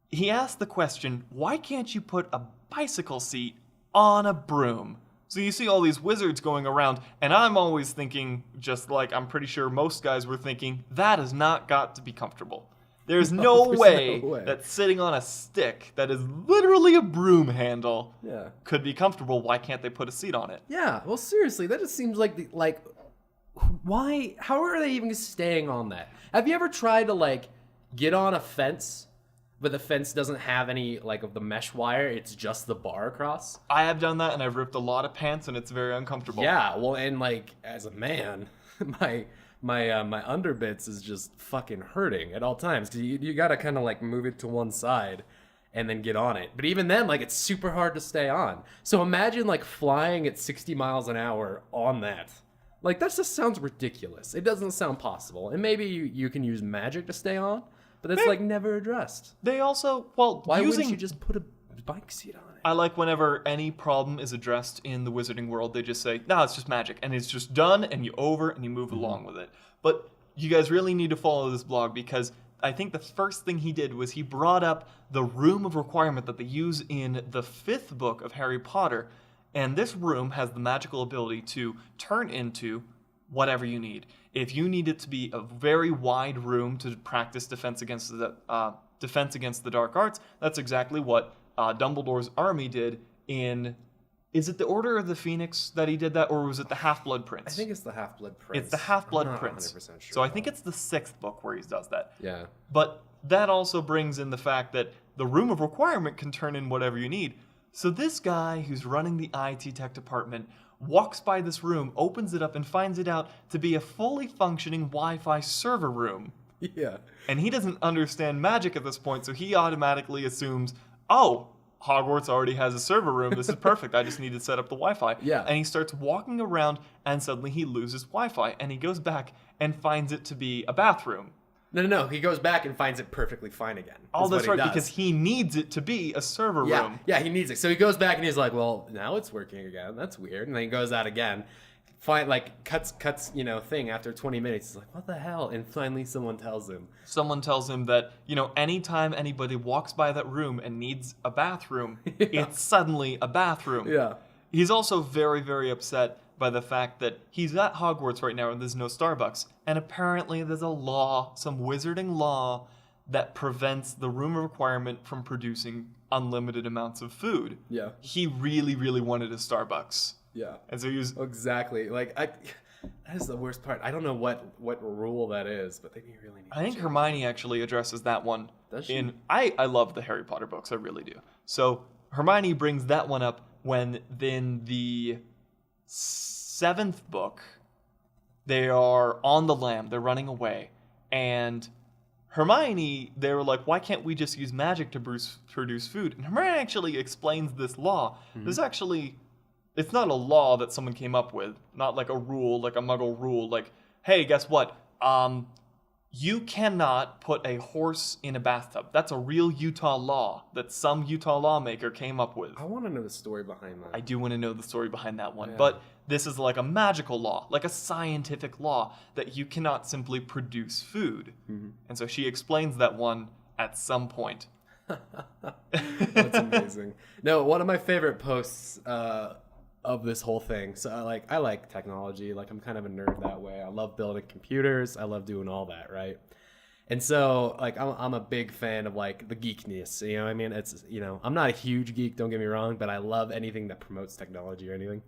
He asked the question, why can't you put a bicycle seat on a broom? So you see all these wizards going around, and I'm always thinking, just like I'm pretty sure most guys were thinking, that has not got to be comfortable. There's no way that sitting on a stick that is literally a broom handle could be comfortable. Why can't they put a seat on it? Yeah, well, seriously, that just seems like why? How are they even staying on that? Have you ever tried to get on a fence, but the fence doesn't have any of the mesh wire? It's just the bar across. I have done that, and I've ripped a lot of pants, and it's very uncomfortable. Yeah, well, and as a man, my underbits is just fucking hurting at all times. You gotta kind of move it to one side, and then get on it. But even then, like, it's super hard to stay on. So imagine like flying at 60 miles an hour on that. Like, that just sounds ridiculous. It doesn't sound possible. And maybe you can use magic to stay on, but it's like never addressed. They also, well, Why wouldn't you just put a bike seat on it? I like whenever any problem is addressed in the wizarding world, they just say, no, it's just magic. And it's just done, and you over, and you move along with it. But you guys really need to follow this blog, because I think the first thing he did was he brought up the room of requirement that they use in the 5th book of Harry Potter. And this room has the magical ability to turn into whatever you need. If you need it to be a very wide room to practice defense against the dark arts, that's exactly what Dumbledore's army did in... Is it the Order of the Phoenix that he did that, or was it the Half-Blood Prince? I think it's the Half-Blood Prince. It's the Half-Blood I'm not Prince. 100% sure So I think it's the 6th book where he does that. Yeah. But that also brings in the fact that the room of requirement can turn in whatever you need. So this guy who's running the IT tech department walks by this room, opens it up, and finds it out to be a fully functioning Wi-Fi server room. Yeah. And he doesn't understand magic at this point, so he automatically assumes, oh, Hogwarts already has a server room. This is perfect. I just need to set up the Wi-Fi. Yeah. And he starts walking around, and suddenly he loses Wi-Fi. And he goes back and finds it to be a bathroom. No. He goes back and finds it perfectly fine again. Oh, that's right, does. because he needs it to be a server Yeah, room. yeah, he needs it. So he goes back and he's like, well, now it's working again. That's weird. And then he goes out again. Cuts, thing after 20 minutes. He's like, what the hell? And finally someone tells him. Someone tells him that, anytime anybody walks by that room and needs a bathroom, it's suddenly a bathroom. Yeah. He's also very, very upset by the fact that he's at Hogwarts right now and there's no Starbucks. And apparently there's a law, some wizarding law, that prevents the room of requirement from producing unlimited amounts of food. Yeah. He really, really wanted a Starbucks. Yeah. And so he was... Exactly. That is the worst part. I don't know what rule that is, but they really need I think Hermione actually addresses that one. Does she? I love the Harry Potter books, I really do. So Hermione brings that one up when in the 7th book, they are on the lam, they're running away, and Hermione, they were like, why can't we just use magic to produce food? And Hermione actually explains this law. Mm-hmm. There's actually... It's not a law that someone came up with, not like a rule, like a muggle rule, like, hey, guess what? You cannot put a horse in a bathtub. That's a real Utah law that some Utah lawmaker came up with. I want to know the story behind that. I do want to know the story behind that one, Yeah. but this is like a magical law, like a scientific law that you cannot simply produce food. Mm-hmm. And so she explains that one at some point. That's amazing. No, one of my favorite posts of this whole thing. So I like technology. Like, I'm kind of a nerd that way. I love building computers. I love doing all that, right? And so I'm a big fan of the geekness. You know what I mean? It's I'm not a huge geek, don't get me wrong, but I love anything that promotes technology or anything.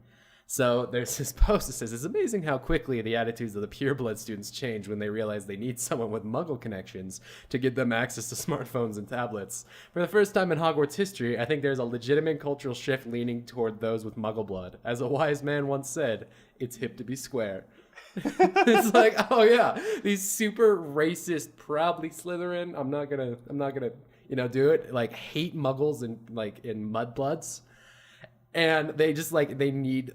So there's this post that says, it's amazing how quickly the attitudes of the pureblood students change when they realize they need someone with muggle connections to give them access to smartphones and tablets. For the first time in Hogwarts history, I think there's a legitimate cultural shift leaning toward those with muggle blood. As a wise man once said, it's hip to be square. It's like, oh yeah, these super racist, probably Slytherin, I'm not gonna do it, hate muggles and in mudbloods. And they just they need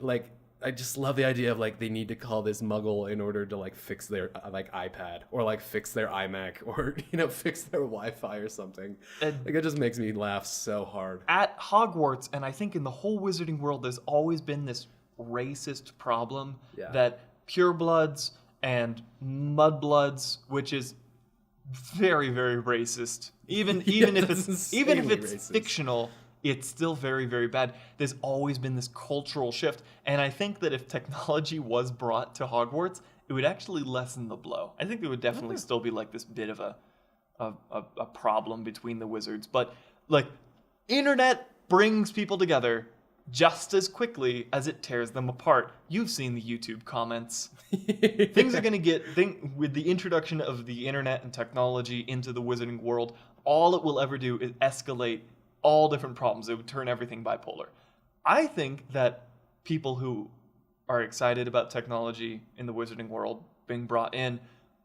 I just love the idea of they need to call this muggle in order to fix their iPad or fix their iMac or fix their Wi-Fi or something. It just makes me laugh so hard. At Hogwarts, and I think in the whole wizarding world, there's always been this racist problem that purebloods and mudbloods, which is very, very racist. Even if it's fictional, it's still very, very bad. There's always been this cultural shift. And I think that if technology was brought to Hogwarts, it would actually lessen the blow. I think there would definitely still be this bit of a problem between the wizards. But internet brings people together just as quickly as it tears them apart. You've seen the YouTube comments. Things are going to with the introduction of the internet and technology into the wizarding world, all it will ever do is escalate all different problems. It would turn everything bipolar. I think that people who are excited about technology in the wizarding world being brought in,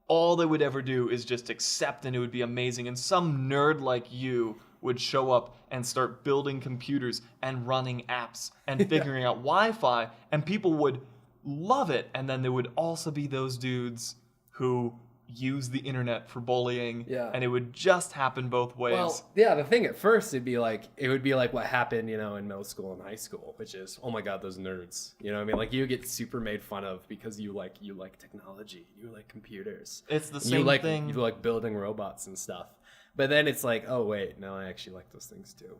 all they would ever do is just accept, and it would be amazing. And some nerd like you would show up and start building computers and running apps and figuring out Wi-Fi, and people would love it. And then there would also be those dudes who use the internet for bullying, and it would just happen both ways. Well, yeah, the thing at first, it would be like what happened, in middle school and high school, which is, oh my God, those nerds. You know what I mean? Like, you get super made fun of because you like technology, you like computers. It's the same thing. You like building robots and stuff. But then it's like, oh wait, no, I actually like those things too.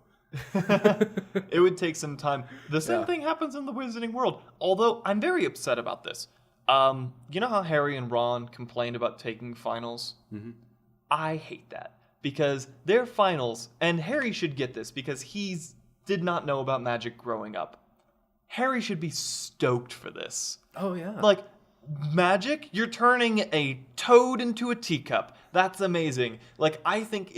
It would take some time. The same thing happens in the Wizarding World, although I'm very upset about this. You know how Harry and Ron complained about taking finals? Mm-hmm. I hate that because their finals, and Harry should get this because did not know about magic growing up. Harry should be stoked for this. Oh yeah. Like, magic? You're turning a toad into a teacup. That's amazing. Like, I think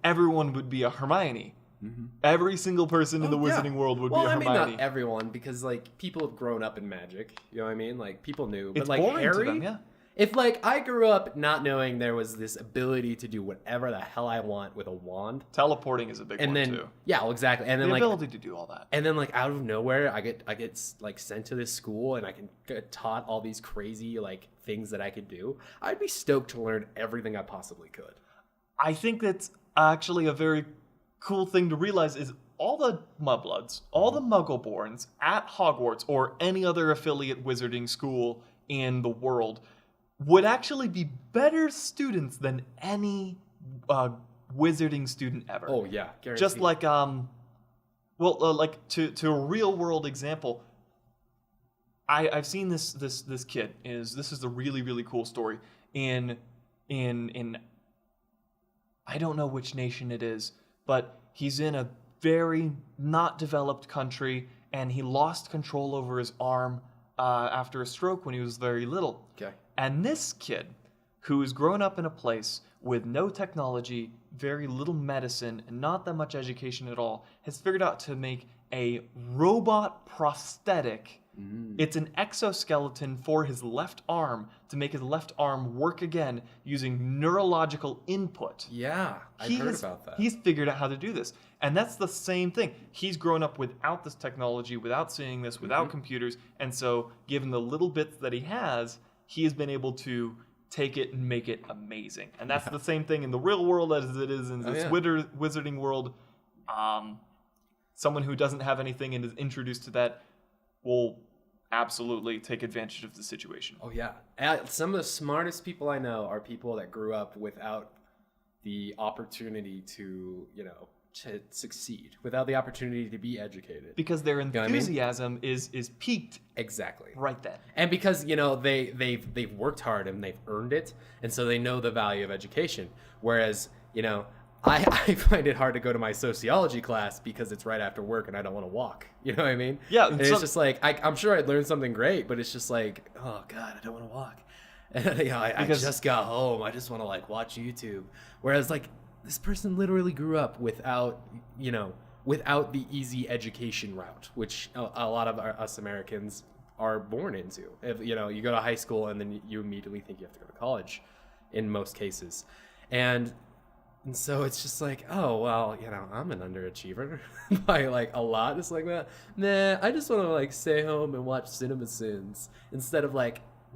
everyone would be a Hermione. Mm-hmm. Every single person in the Wizarding World would be a Hermione. Well, I mean, not everyone, because, like, people have grown up in magic. You know what I mean? Like, people knew. But, it's like, boring Harry, to them, yeah. If, like, I grew up not knowing there was this ability to do whatever the hell I want with a wand. Teleporting is a big one, too. Yeah, well, exactly. And then, the ability to do all that. And then, like, out of nowhere, I get like, sent to this school, and I can get taught all these crazy, like, things that I could do. I'd be stoked to learn everything I possibly could. I think that's actually a very cool thing to realize is all the Mudbloods, all the Muggleborns at Hogwarts or any other affiliate wizarding school in the world would actually be better students than any wizarding student ever. Oh yeah, guaranteed. Just like like to a real world example. I've seen this kid this is a really, really cool story in I don't know which nation it is, but he's in a very not developed country, and he lost control over his arm after a stroke when he was very little. Okay. And this kid, who has grown up in a place with no technology, very little medicine, and not that much education at all, has figured out to make a robot prosthetic. It's an exoskeleton for his left arm to make his left arm work again using neurological input. Yeah, I've heard about that. He's figured out how to do this. And that's the same thing. He's grown up without this technology, without seeing this, without computers. And so, given the little bits that he has been able to take it and make it amazing. And that's the same thing in the real world as it is in this wizarding world. Someone who doesn't have anything and is introduced to that will absolutely take advantage of the situation. Oh yeah. Some of the smartest people I know are people that grew up without the opportunity to, to succeed, without the opportunity to be educated. Because their enthusiasm is peaked exactly right then. And because, they've worked hard and they've earned it, and so they know the value of education. Whereas, I find it hard to go to my sociology class because it's right after work and I don't want to walk. You know what I mean? Yeah. And it's just like, I'm sure I'd learn something great, but it's just like, oh God, I don't want to walk. And I just got home. I just want to watch YouTube. Whereas this person literally grew up without the easy education route, which a lot of us Americans are born into. If, you go to high school and then you immediately think you have to go to college in most cases. And so it's just like, oh, well, I'm an underachiever by a lot. Just like that. Nah, I just want to stay home and watch CinemaSins instead of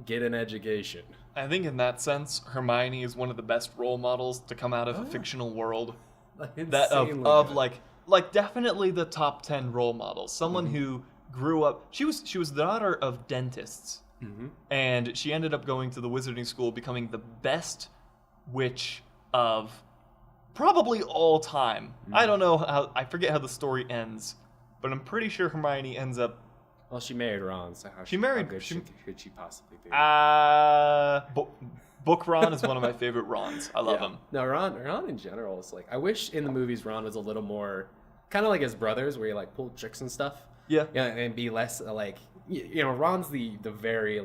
get an education. I think in that sense, Hermione is one of the best role models to come out of a fictional world. That of definitely the top 10 role models. Someone who grew up. She was the daughter of dentists, and she ended up going to the wizarding school, becoming the best witch of probably all time. I don't know I forget how the story ends, but I'm pretty sure Hermione ends up. Well, she married Ron, so how good could she possibly be? Book Ron is one of my favorite Rons. I love him. No, Ron in general is I wish in the movies Ron was a little more kind of like his brothers, where he pulled tricks and stuff. Yeah, and be less Ron's the very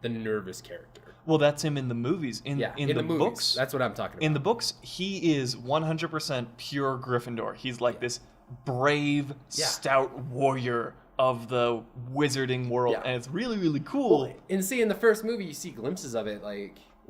the nervous character. Well, that's him in the movies. In the movies, books, that's what I'm talking about. In the books, he is 100% pure Gryffindor. He's this brave, stout warrior of the wizarding world, and it's really, really cool. Well, and see, in the first movie, you see glimpses of it,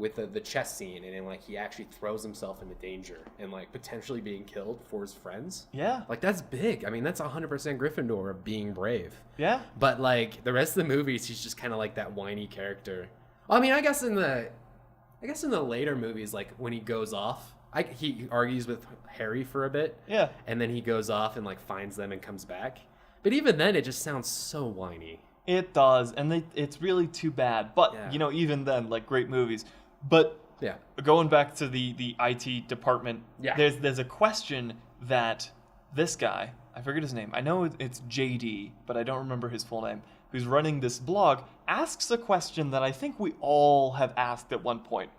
with the chess scene, and then like he actually throws himself into danger and like potentially being killed for his friends. Yeah. Like that's big. I mean, that's 100% Gryffindor of being brave. Yeah. But like the rest of the movies, he's just kind of like that whiny character. I mean, I guess in the later movies, like when he goes off, he argues with Harry for a bit. Yeah. And then he goes off and like finds them and comes back. But even then, it just sounds so whiny. It does, and it's really too bad. But Yeah. you know, even then, like great movies. But Yeah. going back to the IT department, Yeah. there's a question that this guy, I forget his name. I know it's JD, but I don't remember his full name. Who's running this blog asks a question that I think we all have asked at one point.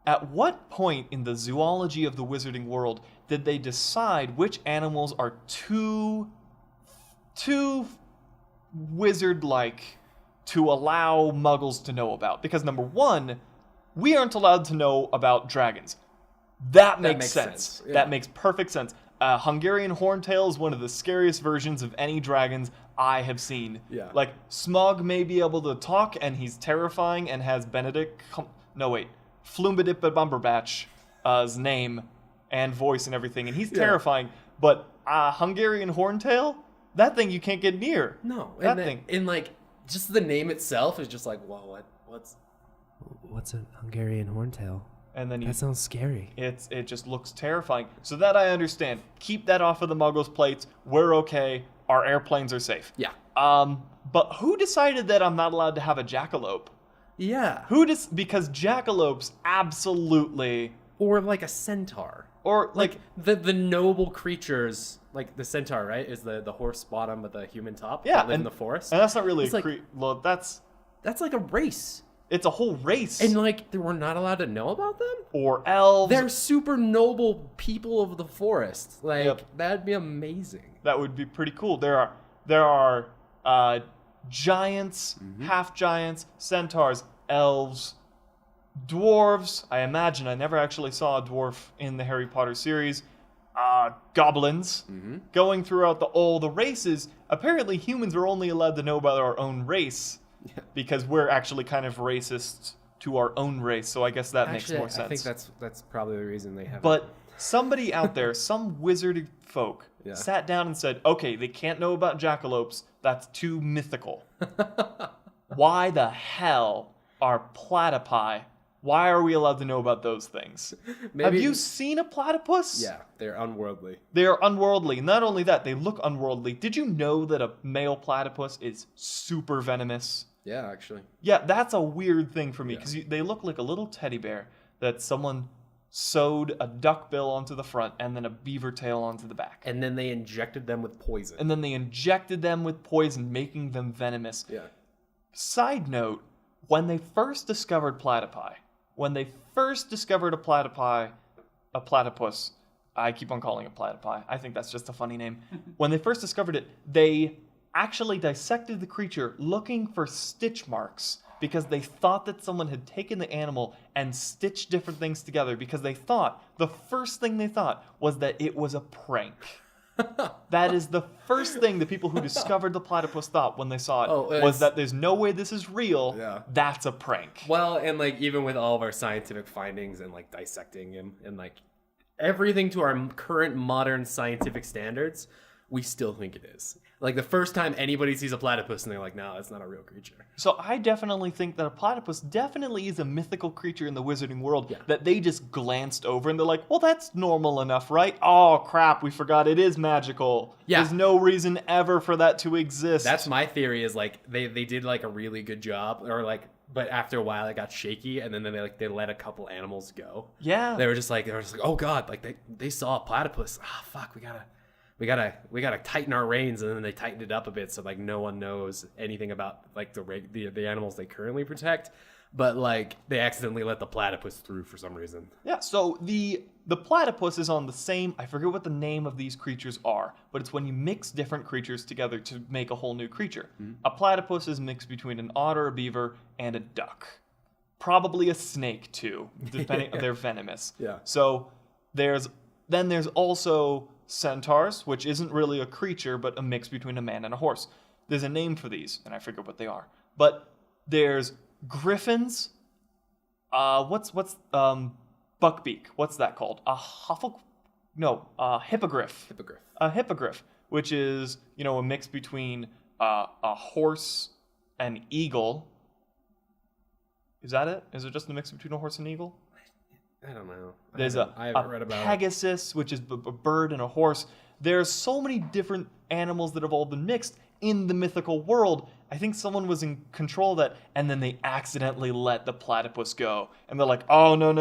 At what point in the zoology of the wizarding world did they decide which animals are too wizard-like to allow muggles to know about? Because number one, we aren't allowed to know about dragons. That makes sense. Yeah. That makes perfect sense. Hungarian horntail is one of the scariest versions of any dragons I have seen. Yeah. Like, Smog may be able to talk, and he's terrifying, and has Flumbadippa name and voice and everything, and he's terrifying. But Hungarian horntail, that thing you can't get near. No, that and thing. And like just the name itself is just like, whoa, what's a Hungarian horntail? And then That sounds scary. it just looks terrifying. So that I understand. Keep that off of the Muggles' plates. We're okay. Our airplanes are safe. Yeah. But who decided that I'm not allowed to have a jackalope? Yeah. Because jackalopes absolutely, Or like a centaur. or Like the noble creatures, like the centaur, right? Is the horse bottom with the human top yeah, that live in and the forest. And that's not really It's like- well, that's That's like a race. it's a whole race. And like we're not allowed to know about them? or elves. They're super noble people of the forest. Like Yep. that'd be amazing. That would be pretty cool. There are giants, half giants, centaurs, elves, dwarves. I imagine I never actually saw a dwarf in the Harry Potter series. Goblins. Going throughout all the races. Apparently, humans are only allowed to know about our own race because we're actually kind of racist to our own race. So I guess that makes more sense. I think that's probably the reason they have. But somebody out there, some wizard folk, Yeah. sat down and said, okay, they can't know about jackalopes. That's too mythical. Why the hell are platypi? Why are we allowed to know about those things? Have you seen a platypus? Yeah, they're unworldly. They are unworldly. Not only that, they look unworldly. Did you know that a male platypus is super venomous? Yeah, actually. Yeah, that's a weird thing for me because they look like a little teddy bear that someone sewed a duck bill onto the front and then a beaver tail onto the back. And then they injected them with poison. And then they injected them with poison, making them venomous. Yeah. Side note, when they first discovered platypi, a platypus, I keep on calling it platypi. I think that's just a funny name. When they first discovered it, they actually dissected the creature looking for stitch marks because they thought that someone had taken the animal and stitched different things together because the first thing they thought was that it was a prank. That is the first thing the people who discovered the platypus thought when they saw it, was that there's no way this is real. Yeah. That's a prank. Well, and like even with all of our scientific findings and like dissecting him and like everything to our current modern scientific standards, we still think it is. Like the first time anybody sees a platypus and they're like, no, it's not a real creature. So I definitely think that a platypus definitely is a mythical creature in the wizarding world that they just glanced over and they're like, well, that's normal enough, right? Oh, crap, we forgot it is magical. Yeah. There's no reason ever for that to exist. That's my theory is like they did like a really good job or like, but after a while it got shaky and then they let a couple animals go. Yeah. They were just like, oh God, like they saw a platypus. Ah, fuck, we gotta tighten our reins, and then they tightened it up a bit so like no one knows anything about like the animals they currently protect, but like they accidentally let the platypus through for some reason. Yeah, so the platypus is on the same, I forget what the name of these creatures are, but it's when you mix different creatures together to make a whole new creature. A platypus is mixed between an otter, a beaver, and a duck. Probably a snake too, depending they're venomous. Yeah. So there's also centaurs, which isn't really a creature, but a mix between a man and a horse. There's a name for these, and I forget what they are. But there's griffins, what's buckbeak? What's that called? Hippogriff. Hippogriff. A hippogriff, which is a mix between a horse and eagle. Is that it? Is it just a mix between a horse and eagle? I don't know. There's I haven't read a about Pegasus, which is a bird and a horse. There's so many different animals that have all been mixed in the mythical world. I think someone was in control of that, and then they accidentally let the platypus go. And they're like, oh, no.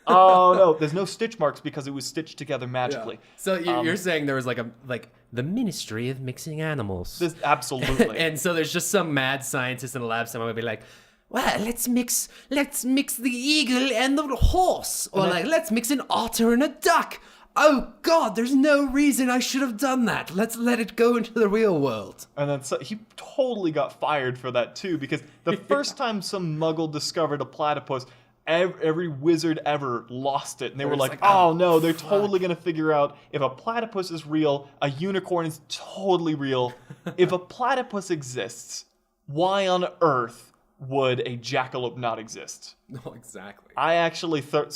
Oh, no. There's no stitch marks because it was stitched together magically. Yeah. So you're saying there was like the Ministry of Mixing Animals. Absolutely. And so there's just some mad scientist in a lab somewhere would be like, well, let's mix the eagle and the horse. Or let's mix an otter and a duck. Oh, God, there's no reason I should have done that. Let's let it go into the real world. And then he totally got fired for that, too, because the first time some muggle discovered a platypus, every wizard ever lost it. And they were like, oh, no, they're totally going to figure out if a platypus is real, a unicorn is totally real. If a platypus exists, why on earth would a jackalope not exist? No, exactly. I actually thought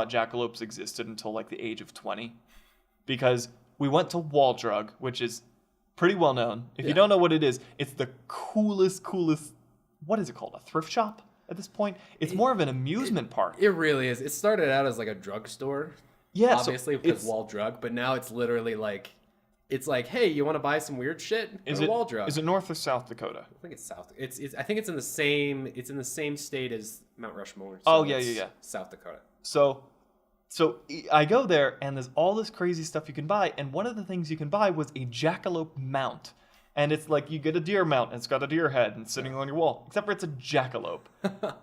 jackalopes existed until like the age of 20, because we went to Waldrug, which is pretty well known. If you don't know what it is, it's the coolest. What is it called? A thrift shop at this point? It's more of an amusement park. It really is. It started out as like a drugstore. Yeah, obviously because Waldrug, but now it's literally like. It's like, hey, you want to buy some weird shit? Is Waldrug. Is it North or South Dakota? I think it's South. I think it's in the same state as Mount Rushmore. So oh yeah. South Dakota. So I go there and there's all this crazy stuff you can buy, and one of the things you can buy was a jackalope mount, and it's like you get a deer mount and it's got a deer head and it's sitting on your wall, except for it's a jackalope.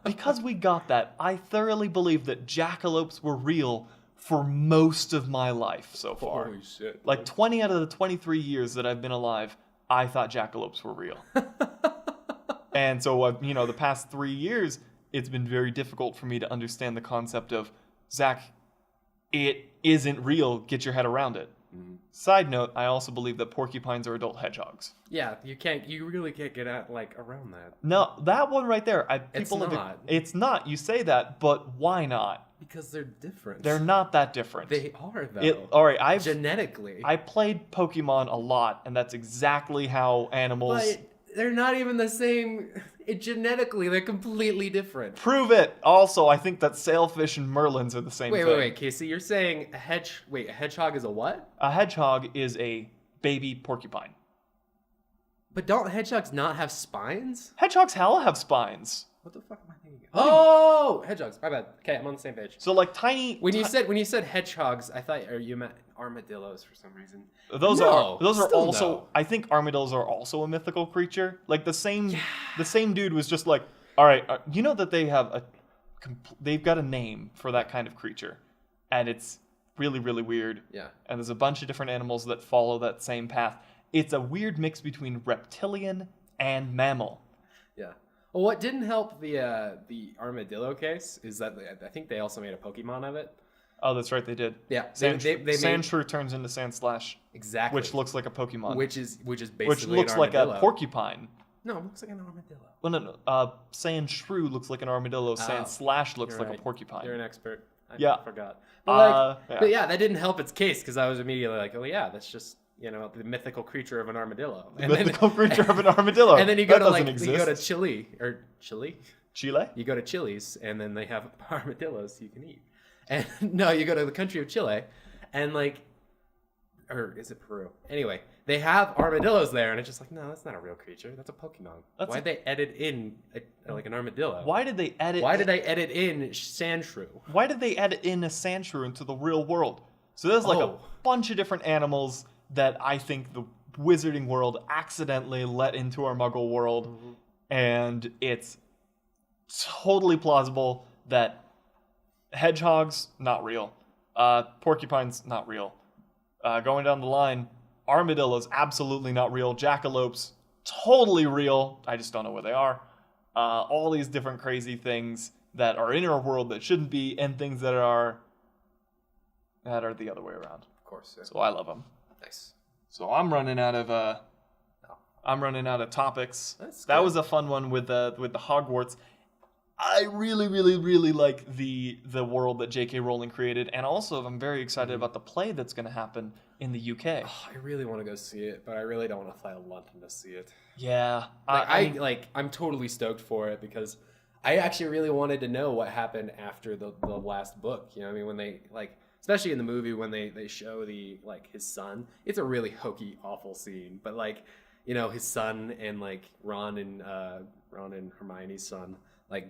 Because we got that, I thoroughly believe that jackalopes were real for most of my life so far. Holy shit. Like 20 out of the 23 years that I've been alive, I thought jackalopes were real. And so, the past 3 years, it's been very difficult for me to understand the concept of, Zach, it isn't real, get your head around it. Mm-hmm. Side note, I also believe that porcupines are adult hedgehogs. Yeah, you really can't get around that. No, that one right there, It's not. It's not, you say that, but why not? Because they're different. They're not that different. They are, though. All right, genetically. I played Pokemon a lot, and that's exactly how animals... But they're not even the same. Genetically, they're completely different. Prove it! Also, I think that sailfish and merlins are the same thing. Wait, Casey, you're saying a hedgehog is a what? A hedgehog is a baby porcupine. But don't hedgehogs not have spines? Hedgehogs hell have spines. What the fuck am I thinking? Oh, hedgehogs. My bad. Okay, I'm on the same page. So like tiny. When you said hedgehogs, I thought you meant armadillos for some reason. Those are also. No. I think armadillos are also a mythical creature. Like the same dude was just like, all right, you know that they've got a name for that kind of creature, and it's really, really weird. Yeah. And there's a bunch of different animals that follow that same path. It's a weird mix between reptilian and mammal. Yeah. Well, what didn't help the armadillo case is that I think they also made a Pokemon of it. Oh, that's right, they did. Yeah, Sandshrew turns into Sandslash. Exactly. Which looks like a Pokemon. Which is basically which looks an like armadillo. a porcupine. No, it looks like an armadillo. Well, no. Sandshrew looks like an armadillo. Sandslash looks like a porcupine. You're an expert. I forgot. But but that didn't help its case because I was immediately like, oh yeah, that's just the mythical creature of an armadillo. Creature of an armadillo. And then you go to Chile. Chile? You go to Chili's and then they have armadillos you can eat. And no, you go to the country of Chile and or is it Peru? Anyway, they have armadillos there and it's just like, no, that's not a real creature. That's a Pokemon. Why'd they edit in an armadillo? Why did they edit in Sandshrew? Why did they edit in a Sandshrew into the real world? So there's a bunch of different animals that I think the wizarding world accidentally let into our muggle world. Mm-hmm. And it's totally plausible that hedgehogs, not real. Porcupines, not real. Going down the line, armadillos, absolutely not real. Jackalopes, totally real. I just don't know where they are. All these different crazy things that are in our world that shouldn't be, and things that are the other way around. Of course. Yeah. So I love them. Nice. So I'm running out of topics. That's that good. was a fun one with the Hogwarts. I really, really, really like the world that J.K. Rowling created, and also I'm very excited about the play that's going to happen in the UK. Oh, I really want to go see it, but I really don't want to fly to London to see it. Yeah, I'm totally stoked for it because I actually really wanted to know what happened after the last book. You know what I mean? When they especially in the movie when they show his son, it's a really hokey, awful scene. But his son and Ron and Hermione's son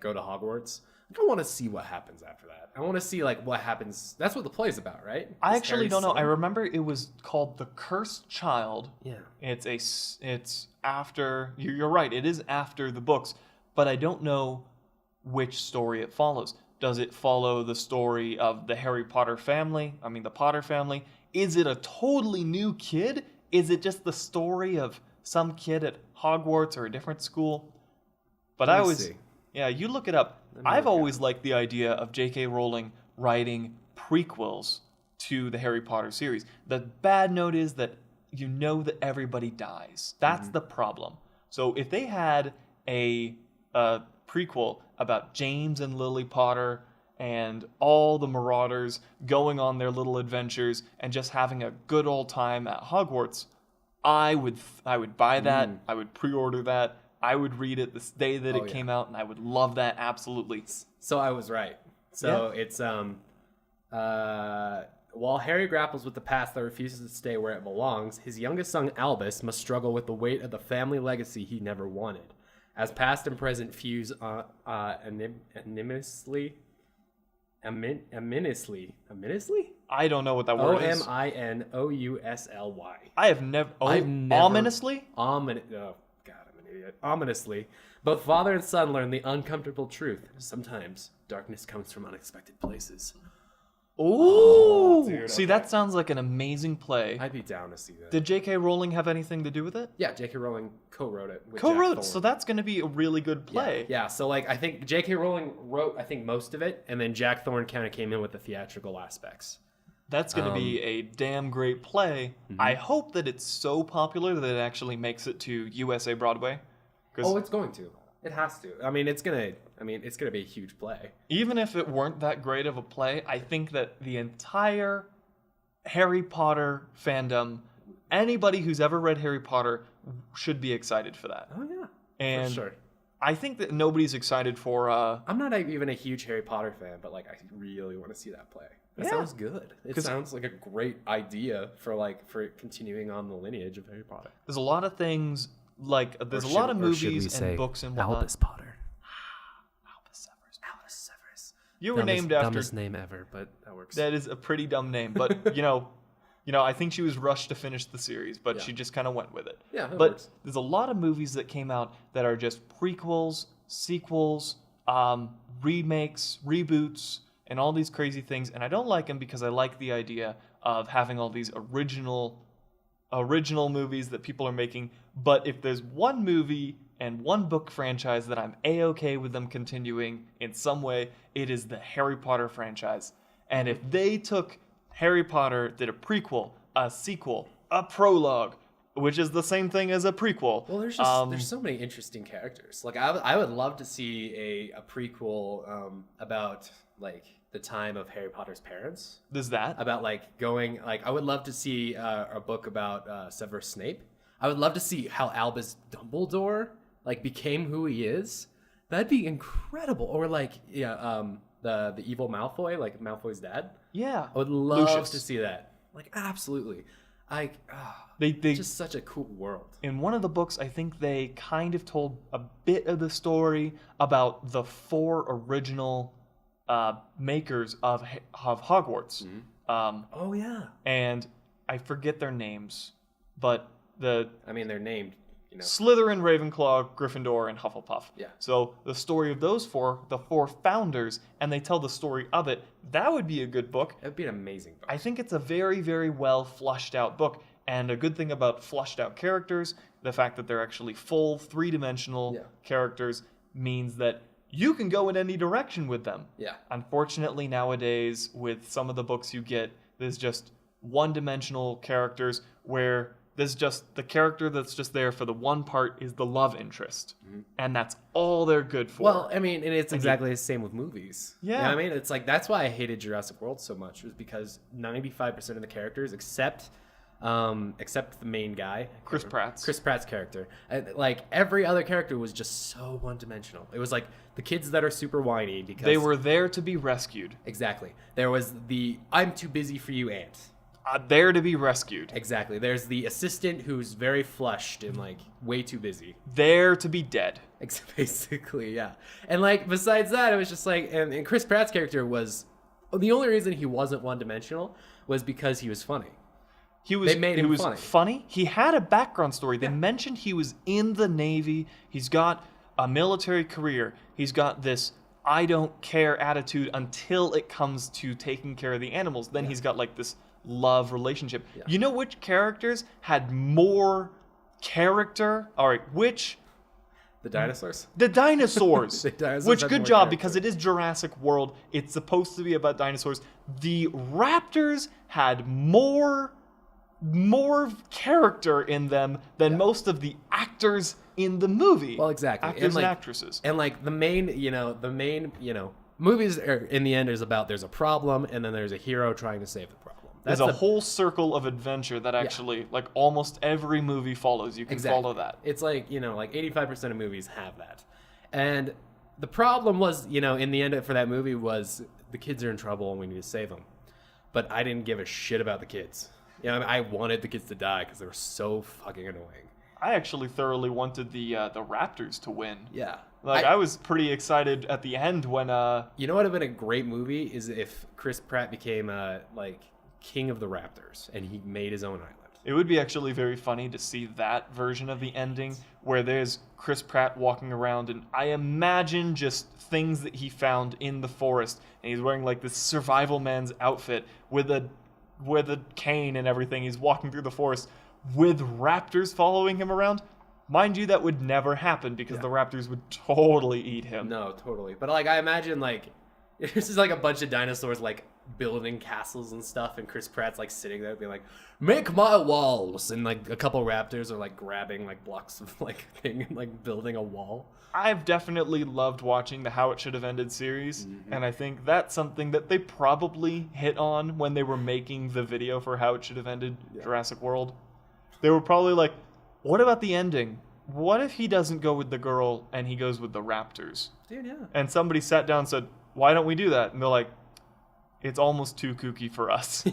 go to Hogwarts. I want to see what happens after that. I want to see what happens. That's what the play's about, right? I actually don't know. I remember it was called The Cursed Child. Yeah. It's after. You're right. It is after the books, but I don't know which story it follows. Does it follow the story of the Harry Potter family? I mean, the Potter family. Is it a totally new kid? Is it just the story of some kid at Hogwarts or a different school? But I always. Yeah, you look it up. I've always liked the idea of J.K. Rowling writing prequels to the Harry Potter series. The bad note is that you know that everybody dies. That's the problem. So if they had a prequel about James and Lily Potter and all the Marauders going on their little adventures and just having a good old time at Hogwarts, I would buy that. I would pre-order that. I would read it the day that it came out, and I would love that absolutely. So I was right. So it's while Harry grapples with the past that refuses to stay where it belongs, his youngest son Albus must struggle with the weight of the family legacy he never wanted. As past and present fuse ominously. I don't know what that word is. ominously. I've never. Ominously? Oh, God, I'm an idiot. Ominously. Both father and son learn the uncomfortable truth. Sometimes darkness comes from unexpected places. Ooh! Dude, See, that sounds like an amazing play. I'd be down to see that. Did J.K. Rowling have anything to do with it? Yeah, J.K. Rowling co-wrote it. With Co-wrote, Jack so Thorne. that's going to be a really good play. Yeah, so I think J.K. Rowling wrote, most of it, and then Jack Thorne kind of came in with the theatrical aspects. That's going to be a damn great play. I hope that it's so popular that it actually makes it to USA Broadway. Oh, it's going to. It has to. It's gonna be a huge play. Even if it weren't that great of a play, I think that the entire Harry Potter fandom, anybody who's ever read Harry Potter, should be excited for that. Oh yeah, and for sure. I think that nobody's excited for. I'm not even a huge Harry Potter fan, but I really want to see that play. That sounds good. It sounds like a great idea for continuing on the lineage of Harry Potter. There's a lot of things. There's a lot of movies and books and whatnot. Albus Potter. Albus Severus. You were named after. Dumbest name ever, but that works. That is a pretty dumb name, but I think she was rushed to finish the series, but she just kind of went with it. Yeah, that but works. There's a lot of movies that came out that are just prequels, sequels, remakes, reboots, and all these crazy things, and I don't like them because I like the idea of having all these original movies that people are making. But if there's one movie and one book franchise that I'm A-okay with them continuing in some way, it is the Harry Potter franchise. And if they took Harry Potter, did a prequel, a sequel, a prologue, which is the same thing as a prequel. Well, there's so many interesting characters. I would love to see a prequel about the time of Harry Potter's parents. There's that. About going I would love to see a book about Severus Snape. I would love to see how Albus Dumbledore became who he is. That'd be incredible. Or the evil Malfoy, Malfoy's dad. Yeah. I would love Lucius. to see that. Absolutely. They just such a cool world. In one of the books, I think they kind of told a bit of the story about the 4 original makers of Hogwarts. Oh yeah. And I forget their names, but they're named, Slytherin, Ravenclaw, Gryffindor, and Hufflepuff. Yeah. So the story of those 4, the 4 founders, and they tell the story of it. That would be a good book. It would be an amazing book. I think it's a very, very well flushed out book. And a good thing about flushed out characters, the fact that they're actually full 3-dimensional characters, means that you can go in any direction with them. Yeah. Unfortunately, nowadays, with some of the books you get, there's just 1-dimensional characters where There's just the character that's just there for the one part is the love interest, and that's all they're good for. Well, I mean, and it's exactly the same with movies. Yeah. You know what I mean? It's like, that's why I hated Jurassic World so much, was because 95% of the characters, except the main guy, Chris Pratt's character, like every other character was just so one-dimensional. It was like the kids that are super whiny because they were there to be rescued. Exactly. There was the "I'm too busy for you" aunt. There to be rescued. Exactly. There's the assistant who's very flushed and like way too busy. There to be dead. Basically, yeah. And like besides that, it was just like, and Chris Pratt's character was, the only reason he wasn't one-dimensional was because he was funny. They made him funny. He had a background story. They mentioned he was in the Navy. He's got a military career. He's got this I don't care attitude until it comes to taking care of the animals. Then he's got like this love relationship. Yeah. You know which characters had more character? All right, which? The dinosaurs? The dinosaurs. The dinosaurs which, good job, because it is Jurassic World. It's supposed to be about dinosaurs. The raptors had more character in them than most of the actors in the movie. Well, exactly. Actors and actresses. And like the main, movies are, in the end, is about there's a problem and then there's a hero trying to save the problem. There's a whole circle of adventure that actually, like almost every movie follows. You can follow that. It's like, like 85% of movies have that. And the problem was, in the end for that movie was the kids are in trouble and we need to save them. But I didn't give a shit about the kids. I wanted the kids to die because they were so fucking annoying. I actually thoroughly wanted the Raptors to win. Yeah. I was pretty excited at the end when... You know what would have been a great movie is if Chris Pratt became, king of the Raptors and he made his own island. It would be actually very funny to see that version of the ending where there's Chris Pratt walking around and I imagine just things that he found in the forest and he's wearing like this survival man's outfit with a cane and everything. He's walking through the forest with raptors following him around. Mind you, that would never happen because the raptors would totally eat him. No, totally. But I imagine it's just like a bunch of dinosaurs building castles and stuff, and Chris Pratt's sitting there being like, "Make my walls," and a couple raptors are grabbing blocks of thing and building a wall. I've definitely loved watching the How It Should Have Ended series, and I think that's something that they probably hit on when they were making the video for How It Should Have Ended Jurassic World. They were probably like, what about the ending? What if he doesn't go with the girl and he goes with the raptors? Dude, yeah. And somebody sat down and said, why don't we do that? And they're like, it's almost too kooky for us.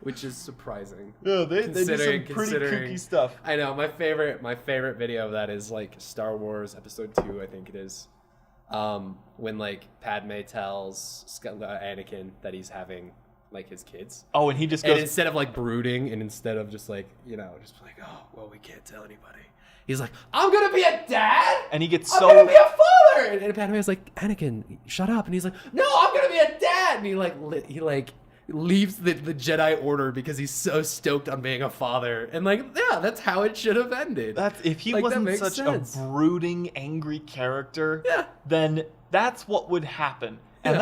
Which is surprising. Yeah, they do some pretty kooky stuff. I know. My favorite video of that is Star Wars Episode 2, I think it is. When Padme tells Anakin that he's having his kids. Oh, and he just goes, and instead of brooding and instead of just oh, well, we can't tell anybody. He's like, I'm gonna be a dad, and he gets I'm gonna be a father, and Padme is like, Anakin, shut up, and he's like, no, I'm gonna be a dad, and he leaves the Jedi Order because he's so stoked on being a father, and that's how it should have ended. That's if he wasn't such sense. A brooding, angry character, then that's what would happen, and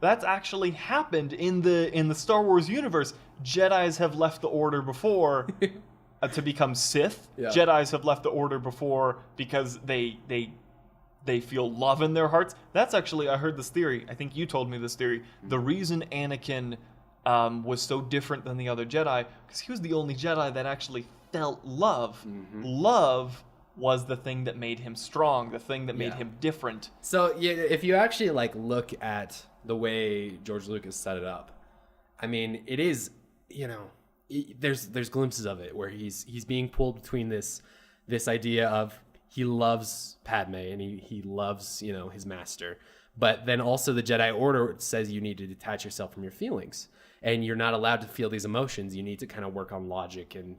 that's actually happened in the Star Wars universe. Jedis have left the Order before. To become Sith. Yeah. Jedis have left the Order before because they feel love in their hearts. That's actually, I heard this theory. I think you told me this theory. The reason Anakin was so different than the other Jedi, because he was the only Jedi that actually felt love. Love was the thing that made him strong, the thing that made him different. So yeah, if you actually look at the way George Lucas set it up, I mean, it is, there's glimpses of it where he's being pulled between this idea of he loves Padme and he loves his master, but then also the Jedi Order says you need to detach yourself from your feelings and you're not allowed to feel these emotions. You need to kind of work on logic and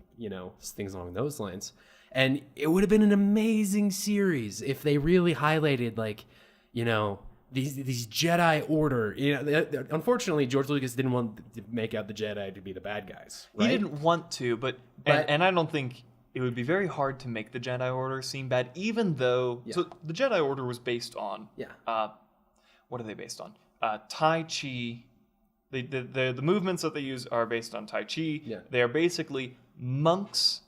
things along those lines. And it would have been an amazing series if they really highlighted these Jedi Order. Unfortunately, George Lucas didn't want to make out the Jedi to be the bad guys. Right? He didn't want to, but and I don't think it would be very hard to make the Jedi Order seem bad, even though so the Jedi Order was based on what are they based on? Tai Chi. The movements that they use are based on Tai Chi. Yeah. They are basically monks.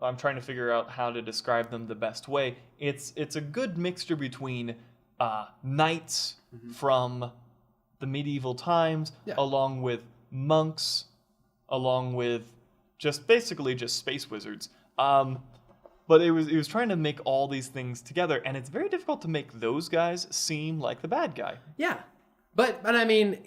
I'm trying to figure out how to describe them the best way. It's a good mixture between knights from the medieval times, along with monks, along with basically just space wizards. But it was trying to make all these things together, and it's very difficult to make those guys seem like the bad guy. Yeah. But I mean,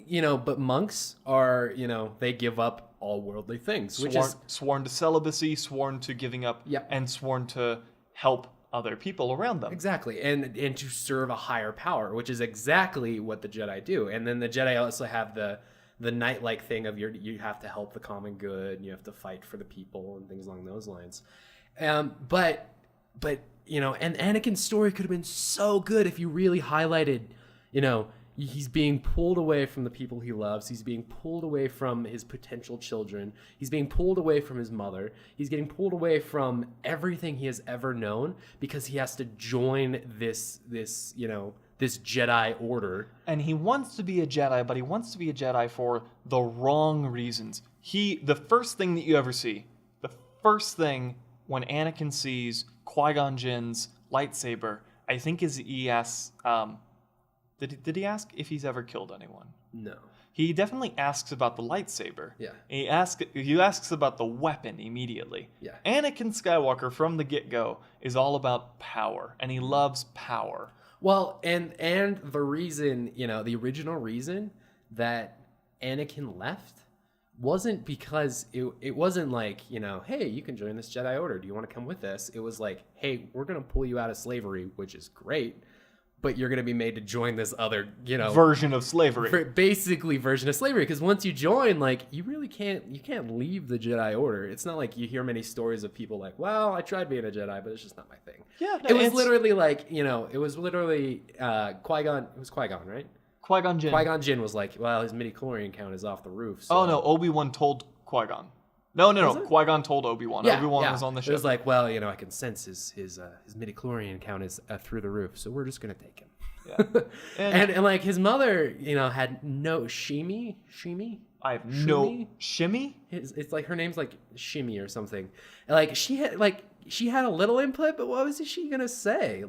but monks are, they give up all worldly things, which is sworn to celibacy, sworn to giving up, and sworn to help other people around them. Exactly. And to serve a higher power, which is exactly what the Jedi do. And then the Jedi also have the knight-like thing of you have to help the common good, and you have to fight for the people and things along those lines. But and Anakin's story could have been so good if you really highlighted, he's being pulled away from the people he loves. He's being pulled away from his potential children. He's being pulled away from his mother. He's getting pulled away from everything he has ever known because he has to join this Jedi order. And he wants to be a Jedi, but he wants to be a Jedi for the wrong reasons. The first thing that you ever see, the first thing when Anakin sees Qui-Gon Jinn's lightsaber, I think is he asks, did he ask if he's ever killed anyone? No. He definitely asks about the lightsaber. Yeah. He asks about the weapon immediately. Yeah. Anakin Skywalker from the get-go is all about power, and he loves power. Well, and the reason, the original reason that Anakin left wasn't because it wasn't like, hey, you can join this Jedi Order. Do you want to come with us? It was like, hey, we're going to pull you out of slavery, which is great, but you're going to be made to join this other, version of slavery. Basically version of slavery. Because once you join, you really can't leave the Jedi Order. It's not like you hear many stories of people like, well, I tried being a Jedi, but it's just not my thing. Yeah. It was literally Qui-Gon, it was Qui-Gon, right? Qui-Gon Jinn. Qui-Gon Jinn was like, well, his midichlorian count is off the roof. So. Oh, no, Obi-Wan told Qui-Gon. No. Qui-Gon told Obi-Wan. Yeah, Obi-Wan was on the ship. It was like, well, I can sense his midichlorian count is through the roof, so we're just going to take him. Yeah. And his mother, had no Shimi. I have no Shimmy. It's like her name's like Shimi or something. She had a little input, but what was she gonna say?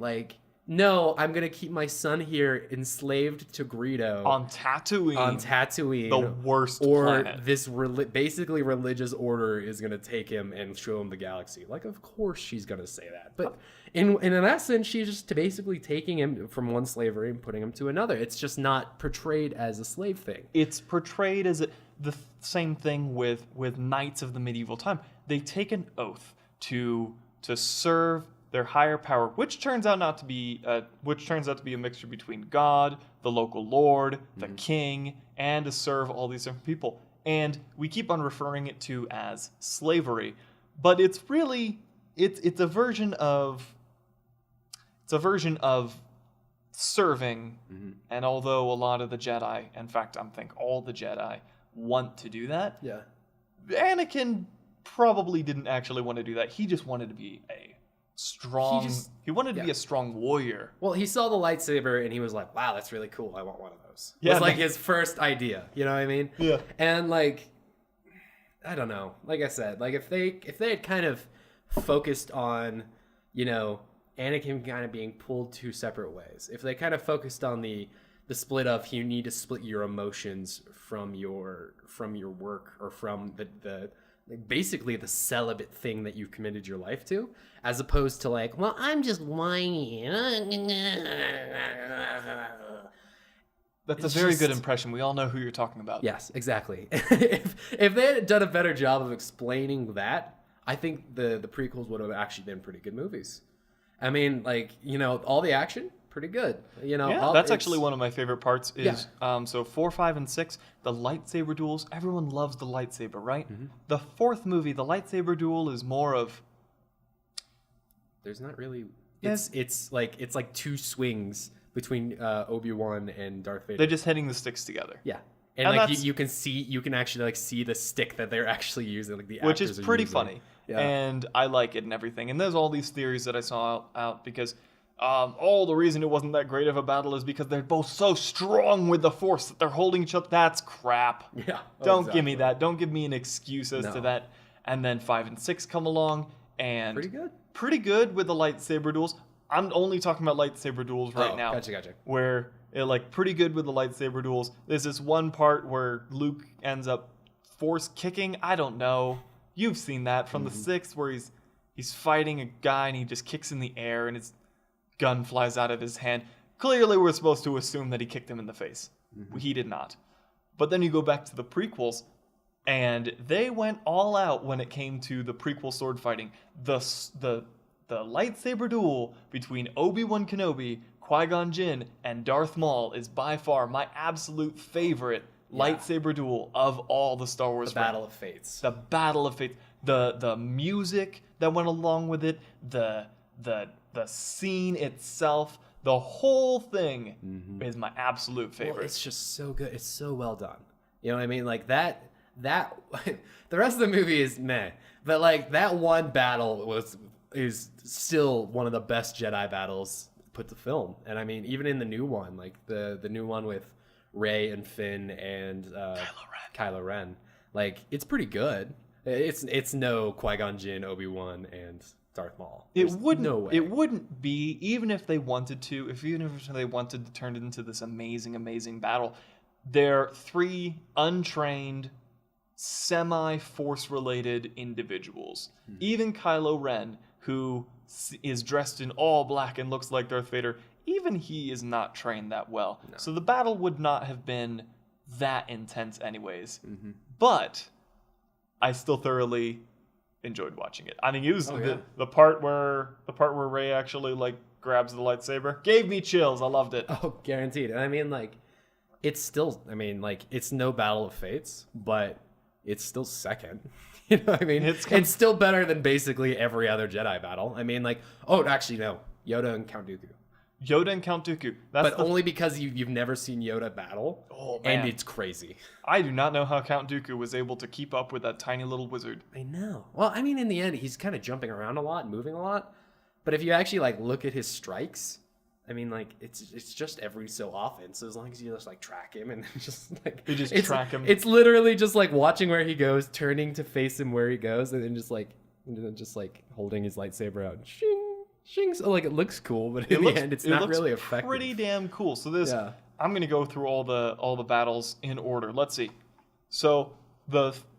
No, I'm gonna keep my son here enslaved to Greedo On Tatooine. The worst planet. This basically religious order is gonna take him and show him the galaxy. Of course she's gonna say that. But in essence, she's just basically taking him from one slavery and putting him to another. It's just not portrayed as a slave thing. It's portrayed as the same thing with knights of the medieval time. They take an oath to serve their higher power, which turns out to be a mixture between God, the local lord, the king, and to serve all these different people. And we keep on referring it to as slavery, but it's really it's a version of serving. And although a lot of the Jedi, in fact, I think all the Jedi want to do that. Yeah. Anakin probably didn't actually want to do that. He just wanted to be a strong. He wanted to be a strong warrior. Well, he saw the lightsaber and he was like, "Wow, that's really cool. I want one of those." Yeah, it was his first idea. You know what I mean? Yeah. And I don't know. Like I said, if they had kind of focused on, Anakin kind of being pulled two separate ways. If they kind of focused on the split of you need to split your emotions from your work or from the basically the celibate thing that you've committed your life to, as opposed to well, I'm just whiny. That's a very good impression. We all know who you're talking about. Yes, exactly. If they had done a better job of explaining that, I think the prequels would have actually been pretty good movies. I mean, all the action, pretty good. That's actually one of my favorite parts is, so 4, 5, and 6, the lightsaber duels. Everyone loves the lightsaber, right? Mm-hmm. The fourth movie, the lightsaber duel is more of... There's not really... It's like two swings between Obi-Wan and Darth Vader. They're just hitting the sticks together. Yeah. And you can actually see the stick that they're actually using, the which actors is pretty using. funny. Yeah. And I like it and everything. And there's all these theories that I saw out because the reason it wasn't that great of a battle is because they're both so strong with the Force that they're holding each other. That's crap. Yeah. Don't give me that. Don't give me an excuse as to that. and then 5 and 6 come along, and Pretty good with the lightsaber duels. I'm only talking about lightsaber duels right now. Gotcha. Where pretty good with the lightsaber duels. There's this one part where Luke ends up force kicking. I don't know. You've seen that from the 6th, where he's fighting a guy and he just kicks in the air and his gun flies out of his hand. Clearly, we're supposed to assume that he kicked him in the face. He did not. But then you go back to the prequels, and they went all out when it came to the prequel sword fighting. The lightsaber duel between Obi-Wan Kenobi, Qui-Gon Jinn, and Darth Maul is by far my absolute favorite lightsaber duel of all the Star Wars. The Battle of Fates. The Battle of Fates. The music that went along with it, the scene itself, the whole thing is my absolute favorite. Well, it's just so good. It's so well done. You know what I mean? Like that the rest of the movie is meh, but like that one battle is still one of the best Jedi battles put to film. And I mean, even in the new one, like the new one with Rey and Finn and Kylo Ren, like it's pretty good. It's no Qui-Gon Jinn, Obi-Wan, and Darth Maul. It wouldn't. No way. It wouldn't be, even if they wanted to. Even if they wanted to turn it into this amazing battle. They're 3 untrained, semi-force related individuals. Even Kylo Ren, who is dressed in all black and looks like Darth Vader, even he is not trained that well. No. So the battle would not have been that intense, anyways. But I still thoroughly enjoyed watching it. I mean, it was the part where Rey actually like grabs the lightsaber gave me chills. I loved it. Oh, guaranteed. And I mean, like, it's still, I mean, like, it's no Battle of Fates, but it's still second. You know what I mean? It's still better than basically every other Jedi battle. I mean, like, actually, no. Yoda and Count Dooku. But only because you've never seen Yoda battle. Oh, man. And it's crazy. I do not know how Count Dooku was able to keep up with that tiny little wizard. I know. Well, I mean, in the end, he's kind of jumping around a lot and moving a lot. But if you actually, like, look at his strikes, I mean, like, it's just every so often. So as long as you just, like, track him and just, like... You just track him. It's literally just, like, watching where he goes, turning to face him where he goes, and then just, like, holding his lightsaber out. Shing, shing. So, like, it looks cool, but in the end, it's not really effective. Pretty damn cool. So this... Yeah. I'm going to go through all the battles in order. Let's see. So,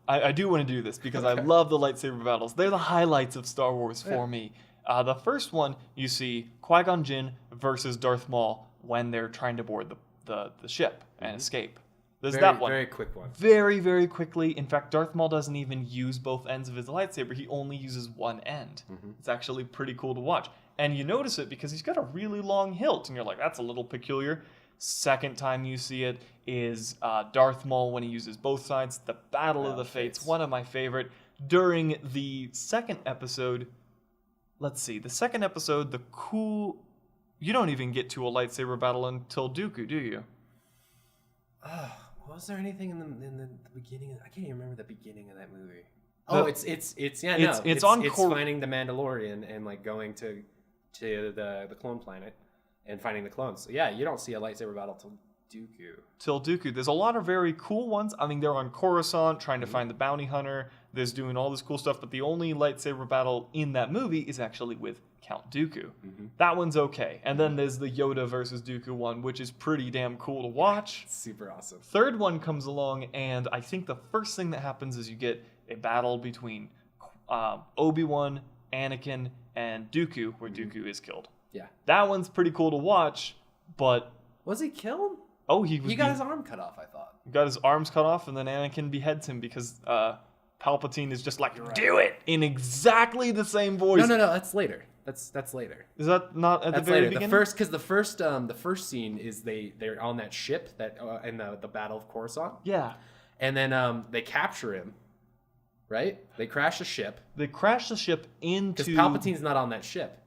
I do want to do this because I love the lightsaber battles. They're the highlights of Star Wars for me. The first one, you see Qui-Gon Jinn versus Darth Maul when they're trying to board the ship and escape. There's that one. Very quick one. Very, very quickly. In fact, Darth Maul doesn't even use both ends of his lightsaber. He only uses one end. It's actually pretty cool to watch. And you notice it because he's got a really long hilt. And you're like, that's a little peculiar. Second time you see it is Darth Maul when he uses both sides. The Battle of the Fates, one of my favorite. During the second episode... Let's see. The second episode, you don't even get to a lightsaber battle until Dooku, do you? Was there anything in the beginning? I can't even remember the beginning of that movie. It's finding the Mandalorian and like going to the clone planet and finding the clones. So yeah, you don't see a lightsaber battle till Dooku. There's a lot of very cool ones. I mean, they're on Coruscant trying to find the bounty hunter. There's doing all this cool stuff, but the only lightsaber battle in that movie is actually with Count Dooku. That one's okay. And then there's the Yoda versus Dooku one, which is pretty damn cool to watch. Super awesome. Third one comes along, and I think the first thing that happens is you get a battle between Obi-Wan, Anakin, and Dooku, where Dooku is killed. Yeah. That one's pretty cool to watch, but... Was he killed? Oh, he got his arm cut off, I thought. He got his arms cut off, and then Anakin beheads him because Palpatine is just like, do it! In exactly the same voice. No, that's later. That's later. Is that not at the very beginning? The first scene is they're on that ship that in the Battle of Coruscant. Yeah. And then they capture him, right? They crash the ship. Into... Because Palpatine's not on that ship.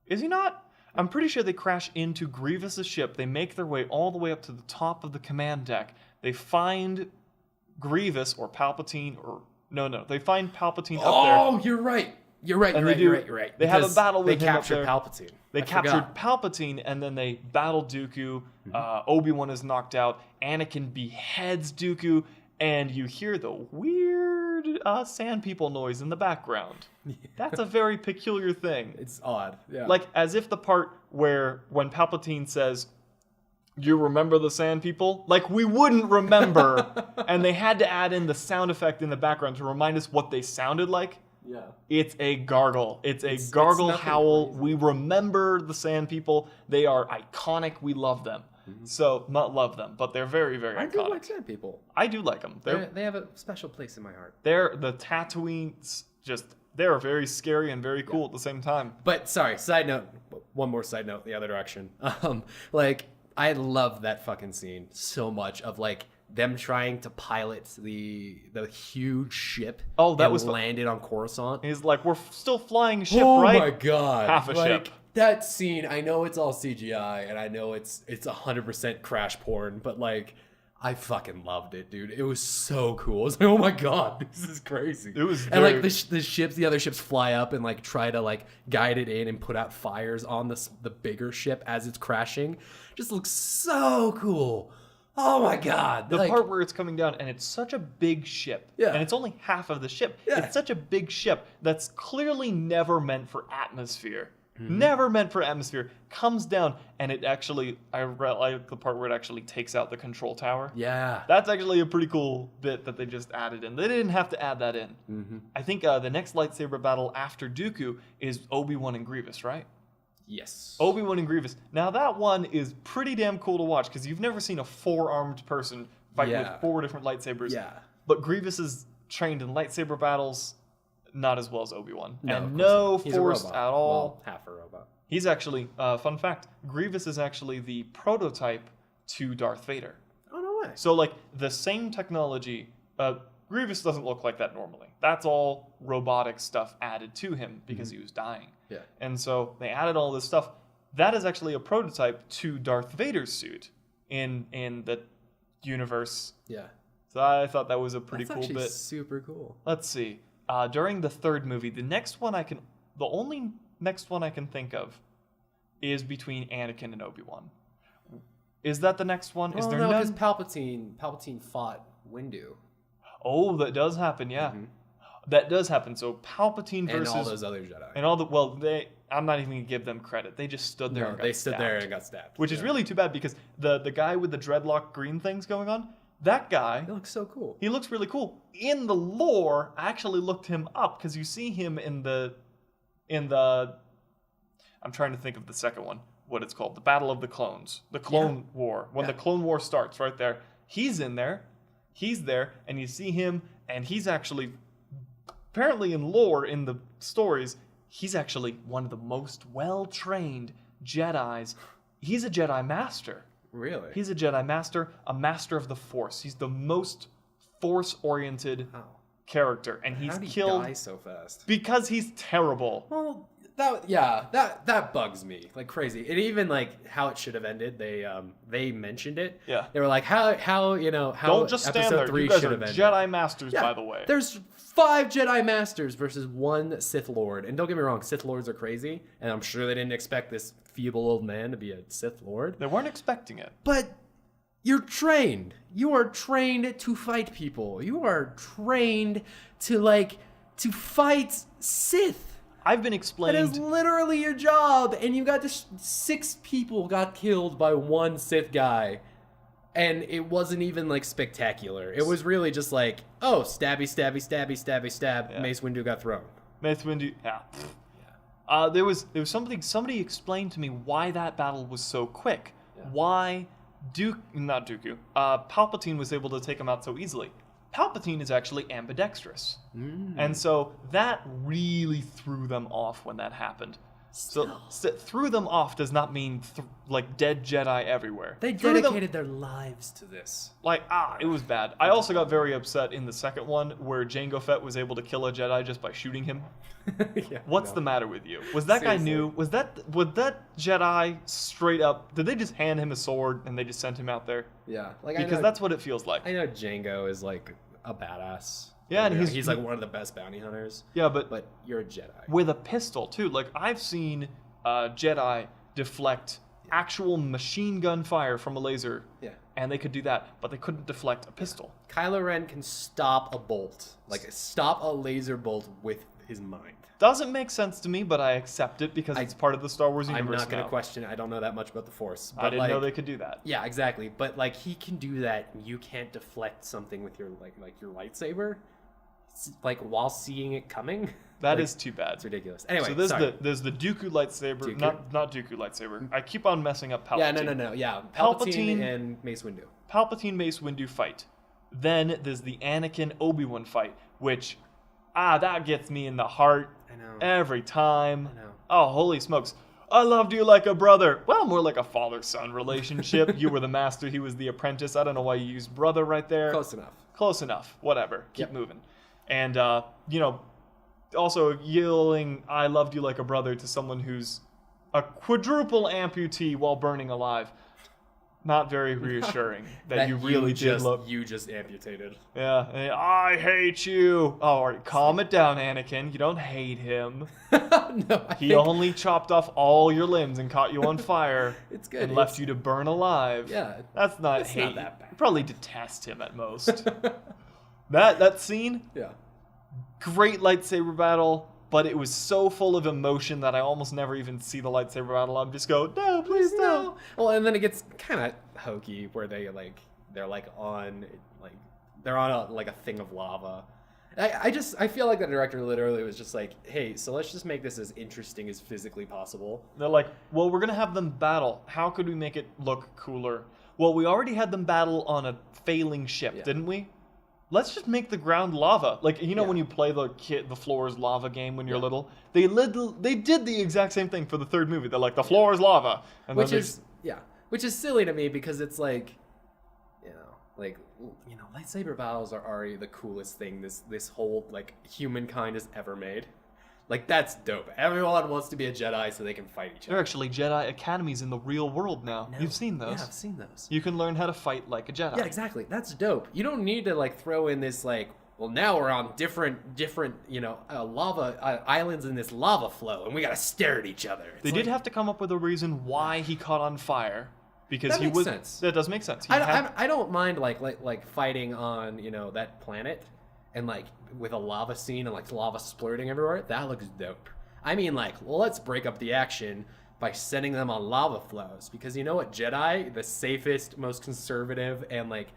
Is he not? I'm pretty sure they crash into Grievous's ship. They make their way all the way up to the top of the command deck. They find Grievous or Palpatine or... No. They find Palpatine up there. Oh, you're right. You're right. They have a battle with him up there. They captured Palpatine. They captured Palpatine, and then they battle Dooku. Obi-Wan is knocked out. Anakin beheads Dooku, and you hear the weird sand people noise in the background. That's a very peculiar thing. It's odd. Yeah. Like, as if the part where when Palpatine says, "You remember the sand people?" Like, we wouldn't remember. And they had to add in the sound effect in the background to remind us what they sounded like. Yeah. It's a gargle. It's a gargle nothing howl. crazy. We remember the sand people. They are iconic. We love them. So, not love them, but they're very, very I iconic. do like sand people. I do like them. They have a special place in my heart. They're the Tatooines. They're very scary and very cool at the same time. But sorry, side note. One more side note, the other direction. Like I love that fucking scene so much of like them trying to pilot the huge ship. Oh, that and was landed on Coruscant. He's like, we're still flying a ship, Oh right? my god! Half a like, ship. That scene, I know it's all CGI, and I know it's 100% crash porn, but like, I fucking loved it, dude. It was so cool. I was like, oh my god, this is crazy. It was and very- like the other ships fly up and like try to like guide it in and put out fires on the bigger ship as it's crashing. Just looks so cool. Oh my god! The like, part where it's coming down, and it's such a big ship. Yeah. And it's only half of the ship. Yeah. It's such a big ship that's clearly never meant for atmosphere. Mm-hmm. Never meant for atmosphere. Comes down, and it actually, I like the part where it actually takes out the control tower. yeah. That's actually a pretty cool bit that they just added in. They didn't have to add that in. Mm-hmm. I think the next lightsaber battle after Dooku is Obi-Wan and Grievous, right? Yes. Obi-Wan and Grievous. Now that one is pretty damn cool to watch because you've never seen a 4-armed person fight Yeah. with 4 different lightsabers. Yeah. But Grievous is trained in lightsaber battles not as well as Obi-Wan. No, and of no course not. He's a force robot. at all. Well, half a robot. He's actually, fun fact, Grievous is actually the prototype to Darth Vader. Oh no way. So like the same technology, Grievous doesn't look like that normally. That's all robotic stuff added to him because he was dying. Yeah. And so they added all this stuff. That is actually a prototype to Darth Vader's suit in the universe. Yeah. So I thought that was a pretty That's cool actually bit. super cool. Let's see. During the third movie, the only next one I can think of is between Anakin and Obi-Wan. Is that the next one? Is Oh there no, because none? Palpatine fought Windu. Oh, that does happen, yeah. That does happen. So Palpatine And versus all those other Jedi. and all the well, I'm not even gonna give them credit. They just stood there. No, and got they stood there stabbed. and got stabbed. Which is really too bad because the guy with the dreadlock green things going on, that guy, It looks so cool. he looks really cool. In the lore, I actually looked him up because you see him in the I'm trying to think of the second one, what it's called, the Battle of the Clones, the Clone War. When the Clone War starts, right there, he's in there, he's there, and you see him, and he's actually apparently in lore in the stories, he's actually one of the most well-trained Jedis. He's a Jedi Master. Really? He's a Jedi Master, a Master of the Force. He's the most Force-oriented How? character, and he's How did he killed die so fast? because he's terrible. Well, that bugs me like crazy. And even like how it should have ended. They mentioned it. Yeah. They were like how how Don't just stand episode there. 3 You guys should are have ended. Jedi Masters, Yeah, by the way. There's 5 Jedi Masters versus 1 Sith Lord. And don't get me wrong, Sith Lords are crazy, and I'm sure they didn't expect this feeble old man to be a Sith Lord. They weren't expecting it. But you're trained. You are trained to fight people. You are trained to fight Sith. I've been That explained. is literally your job, and you got just 6 people got killed by 1 Sith guy, and it wasn't even like spectacular. It was really just like, oh, stabby, stabby, stabby, stabby, stab. Yeah. Mace Windu got thrown. Mace Windu. Yeah. There was something. Somebody explained to me why that battle was so quick. Yeah. Why not Dooku. Palpatine was able to take him out so easily. Palpatine is actually ambidextrous. And so that really threw them off when that happened. So threw them off does not mean dead Jedi everywhere. They Threw them- dedicated their lives to this. it was bad. I also got very upset in the second one where Jango Fett was able to kill a Jedi just by shooting him. Yeah, What's no. the matter with you? Was that guy Seriously. new? Was that Jedi straight up? Did they just hand him a sword and they just sent him out there? Yeah, like Because that's what it feels like. I know Django is like a badass. Yeah, and You know, he's like one of the best bounty hunters. Yeah, but But you're a Jedi. with a pistol too. Like I've seen Jedi deflect actual machine gun fire from a laser Yeah. and they could do that, but they couldn't deflect a pistol. Kylo Ren can stop a bolt, like stop a laser bolt with his mind. Doesn't make sense to me, but I accept it because it's part of the Star Wars universe. I'm not going now. to question it. I don't know that much about the Force. But I didn't know they could do that. Yeah, exactly. But like he can do that. You can't deflect something with your like your lightsaber, like while seeing it coming. That like, is too bad. It's ridiculous. Anyway, so sorry. there's the Dooku lightsaber, Dooku? not Dooku lightsaber. I keep on messing up Palpatine. Yeah, no. Yeah, Palpatine and Mace Windu. Palpatine Mace Windu fight. Then there's the Anakin Obi-Wan fight, which that gets me in the heart. I know. Every time. I know. Oh, holy smokes. I loved you like a brother. Well, more like a father-son relationship. You were the master, he was the apprentice. I don't know why you used brother right there. Close enough. Close enough. Whatever. Keep Yep. moving. And, also yelling, I loved you like a brother to someone who's a quadruple amputee while burning alive. Not very reassuring that you really did love. You just amputated. Yeah, and, I hate you. Oh, all right, calm it down, Anakin. You don't hate him. No, He only chopped off all your limbs and caught you on fire. It's good. And left you to burn alive. Yeah, That's not it's hate. not that bad. You probably detest him at most. that scene, Yeah. great lightsaber battle, but it was so full of emotion that I almost never even see the lightsaber battle. I'm just go, no, please no. Well, and then it gets kind of hokey where they're on a thing of lava. I feel like the director literally was just like, hey, so let's just make this as interesting as physically possible. They're like, well, we're going to have them battle. How could we make it look cooler? Well, we already had them battle on a failing ship, didn't we? Let's just make the ground lava. Like, when you play the floor is lava game when you're little, they did the exact same thing for the third movie. They're like, the floor is lava. And Which is silly to me because it's like, lightsaber battles are already the coolest thing this whole like humankind has ever made. Like, that's dope. Everyone wants to be a Jedi so they can fight each There are other. actually Jedi academies in the real world now. No. You've seen those. Yeah, I've seen those. You can learn how to fight like a Jedi. Yeah, exactly. That's dope. You don't need to like throw in this like, well, now we're on different lava islands in this lava flow, and we gotta stare at each other. They did have to come up with a reason why he caught on fire, because That he makes was. sense. That does make sense. I don't mind like fighting on that planet, and like with a lava scene and like lava splurting everywhere. That looks dope. I mean, like, well, let's break up the action by sending them on lava flows, because you know what Jedi, the safest, most conservative, and like,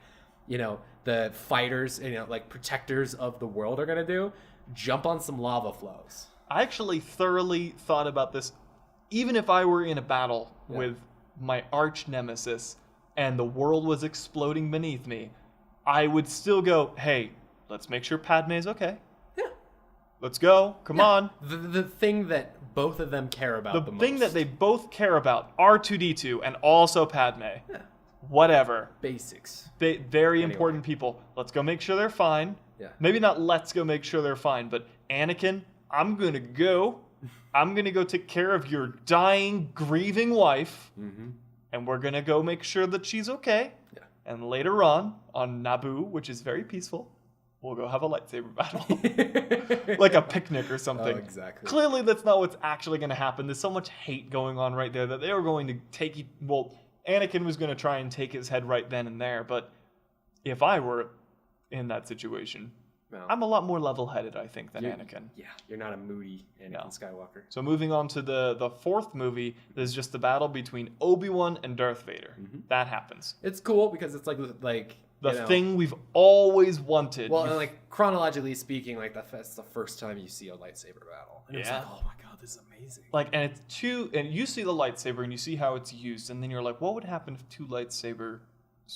the fighters, like protectors of the world are gonna do? Jump on some lava flows. I actually thoroughly thought about this. Even if I were in a battle with my arch nemesis and the world was exploding beneath me, I would still go, hey, let's make sure Padme's okay. Yeah. Let's go. Come on. The thing that both of them care about the most. The thing that they both care about, R2-D2 and also Padme. Yeah. Whatever. Basics. Very important people. Let's go make sure they're fine. Yeah. Maybe not let's go make sure they're fine, but Anakin, I'm going to go take care of your dying, grieving wife, and we're going to go make sure that she's okay. Yeah. And later on Naboo, which is very peaceful, we'll go have a lightsaber battle. Like a picnic or something. Oh, exactly. Clearly, that's not what's actually going to happen. There's so much hate going on right there that they were going to take... Anakin was going to try and take his head right then and there, but if I were in that situation, I'm a lot more level-headed, I think, than Anakin. Yeah, you're not a moody Anakin Skywalker. So moving on to the fourth movie, there's just the battle between Obi-Wan and Darth Vader. That happens. It's cool because it's like the thing we've always wanted. Well, and like chronologically speaking, like that's the first time you see a lightsaber battle. And it's like, oh my god, this is amazing. Like, and you see the lightsaber and you see how it's used, and then you're like, what would happen if two lightsabers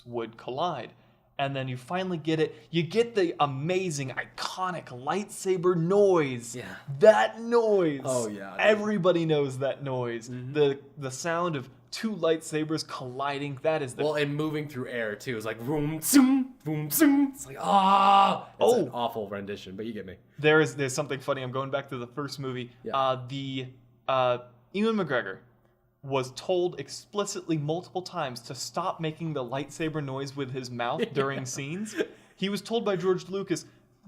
would collide? And then you finally get it. You get the amazing, iconic lightsaber noise. Yeah. That noise. Oh, yeah. Everybody knows that noise. The sound of two lightsabers colliding. That is the... Well, and moving through air, too. It's like, boom, zoom, boom, zoom. It's like, It's an awful rendition, but you get me. There's something funny. I'm going back to the first movie. Yeah. Ewan McGregor was told explicitly multiple times to stop making the lightsaber noise with his mouth during scenes. He was told by George Lucas,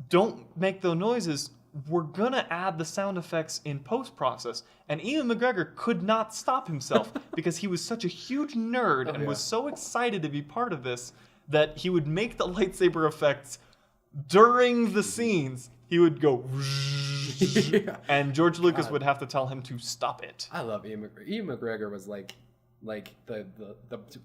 don't make the noises we're gonna add the sound effects in post-process. And Ian McGregor could not stop himself because he was such a huge nerd and was so excited to be part of this that he would make the lightsaber effects during the scenes. He would go, and George Lucas would have to tell him to stop it. I love Ian McGregor. Ian McGregor was like the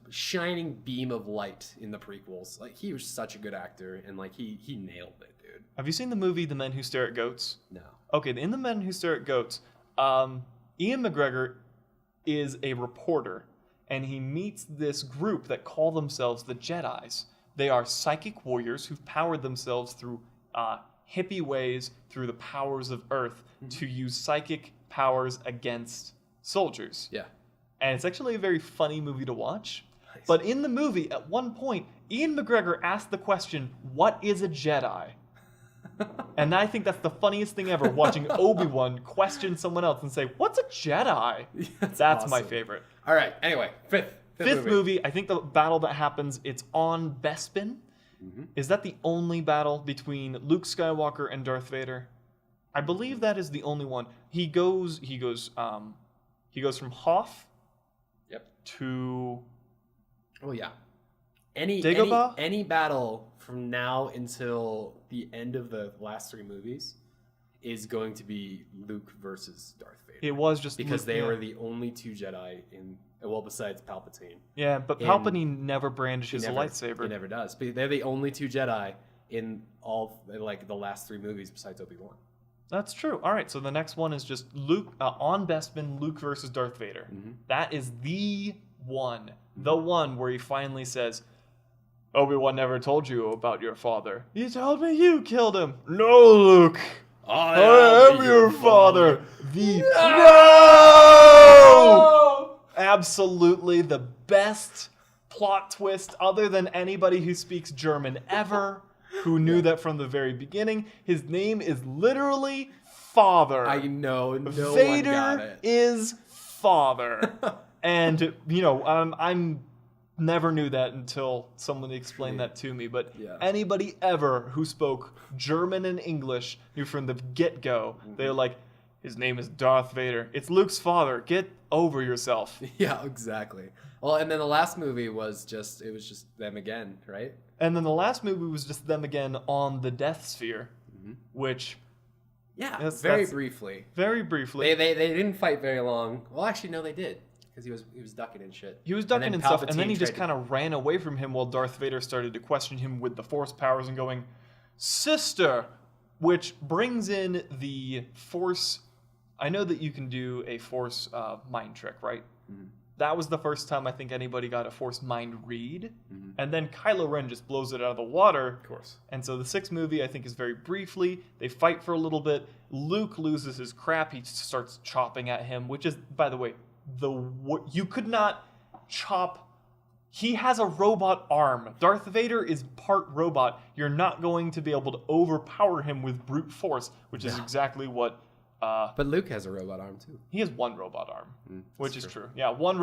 shining beam of light in the prequels. Like, he was such a good actor, and like he nailed it, dude. Have you seen the movie The Men Who Stare at Goats? No. Okay, in The Men Who Stare at Goats, Ian McGregor is a reporter, and he meets this group that call themselves the Jedis. They are psychic warriors who've powered themselves through hippie ways, through the powers of Earth, to use psychic powers against soldiers. Yeah. And it's actually a very funny movie to watch. Nice. But in the movie, at one point, Ian McGregor asked the question, "What is a Jedi?" And I think that's the funniest thing ever, watching Obi-Wan question someone else and say, "What's a Jedi?" That's awesome. my favorite. All right. Anyway, fifth movie, I think the battle that happens, it's on Bespin. Is that the only battle between Luke Skywalker and Darth Vader? I believe that is the only one. He goes from Hoth to Oh yeah. Any Dagobah? battle from now until the end of the last three movies is going to be Luke versus Darth Vader. It was just because Luke, they yeah. were the only two Jedi besides Palpatine. Yeah, but Palpatine never brandishes a lightsaber. He never does. But they're the only two Jedi in all like the last three movies besides Obi-Wan. That's true. All right, so the next one is just Luke on Bespin, Luke versus Darth Vader. That is the one where he finally says, "Obi-Wan never told you about your father. He told me you killed him." "No, Luke. I am your father." No! Absolutely the best plot twist other than anybody who speaks German ever, who knew that from the very beginning. His name is literally Father. I know, no Vader one got it. is Father. And, I'm never knew that until someone explained that to me. But anybody ever who spoke German and English knew from the get-go, they're like, his name is Darth Vader. It's Luke's father. Get over yourself. Yeah, exactly. Well, and then the last movie was just them again, right? And then the last movie was just them again on the Death Sphere, which... Yeah, that's briefly. Very briefly. They didn't fight very long. Well, actually, no, they did. Because he was ducking and shit. He was ducking and stuff, and then he just kind of ran away from him while Darth Vader started to question him with the Force powers and going, "Sister!" Which brings in the Force... I know that you can do a Force mind trick, right? That was the first time I think anybody got a Force mind read. And then Kylo Ren just blows it out of the water. Of course. And so the sixth movie, I think, is very briefly. They fight for a little bit. Luke loses his crap. He starts chopping at him, which is, by the way, you could not chop... He has a robot arm. Darth Vader is part robot. You're not going to be able to overpower him with brute force, which is exactly what... but Luke has a robot arm too. He has one robot arm, which is true. Yeah, one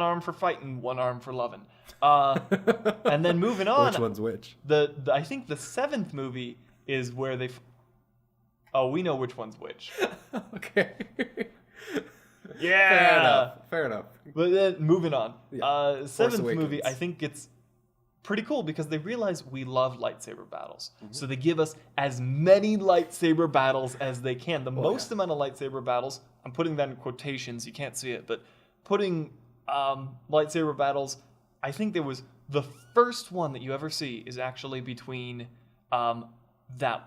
arm for fighting, one arm for loving. And then moving on. Which one's which? I think the seventh movie is where they... we know which one's which. Okay. Yeah. Fair enough. But then moving on. Yeah. Seventh movie, I think it's pretty cool because they realize we love lightsaber battles. So they give us as many lightsaber battles as they can. The most amount of lightsaber battles, I'm putting that in quotations, you can't see it, but putting lightsaber battles, I think there was the first one that you ever see is actually between that,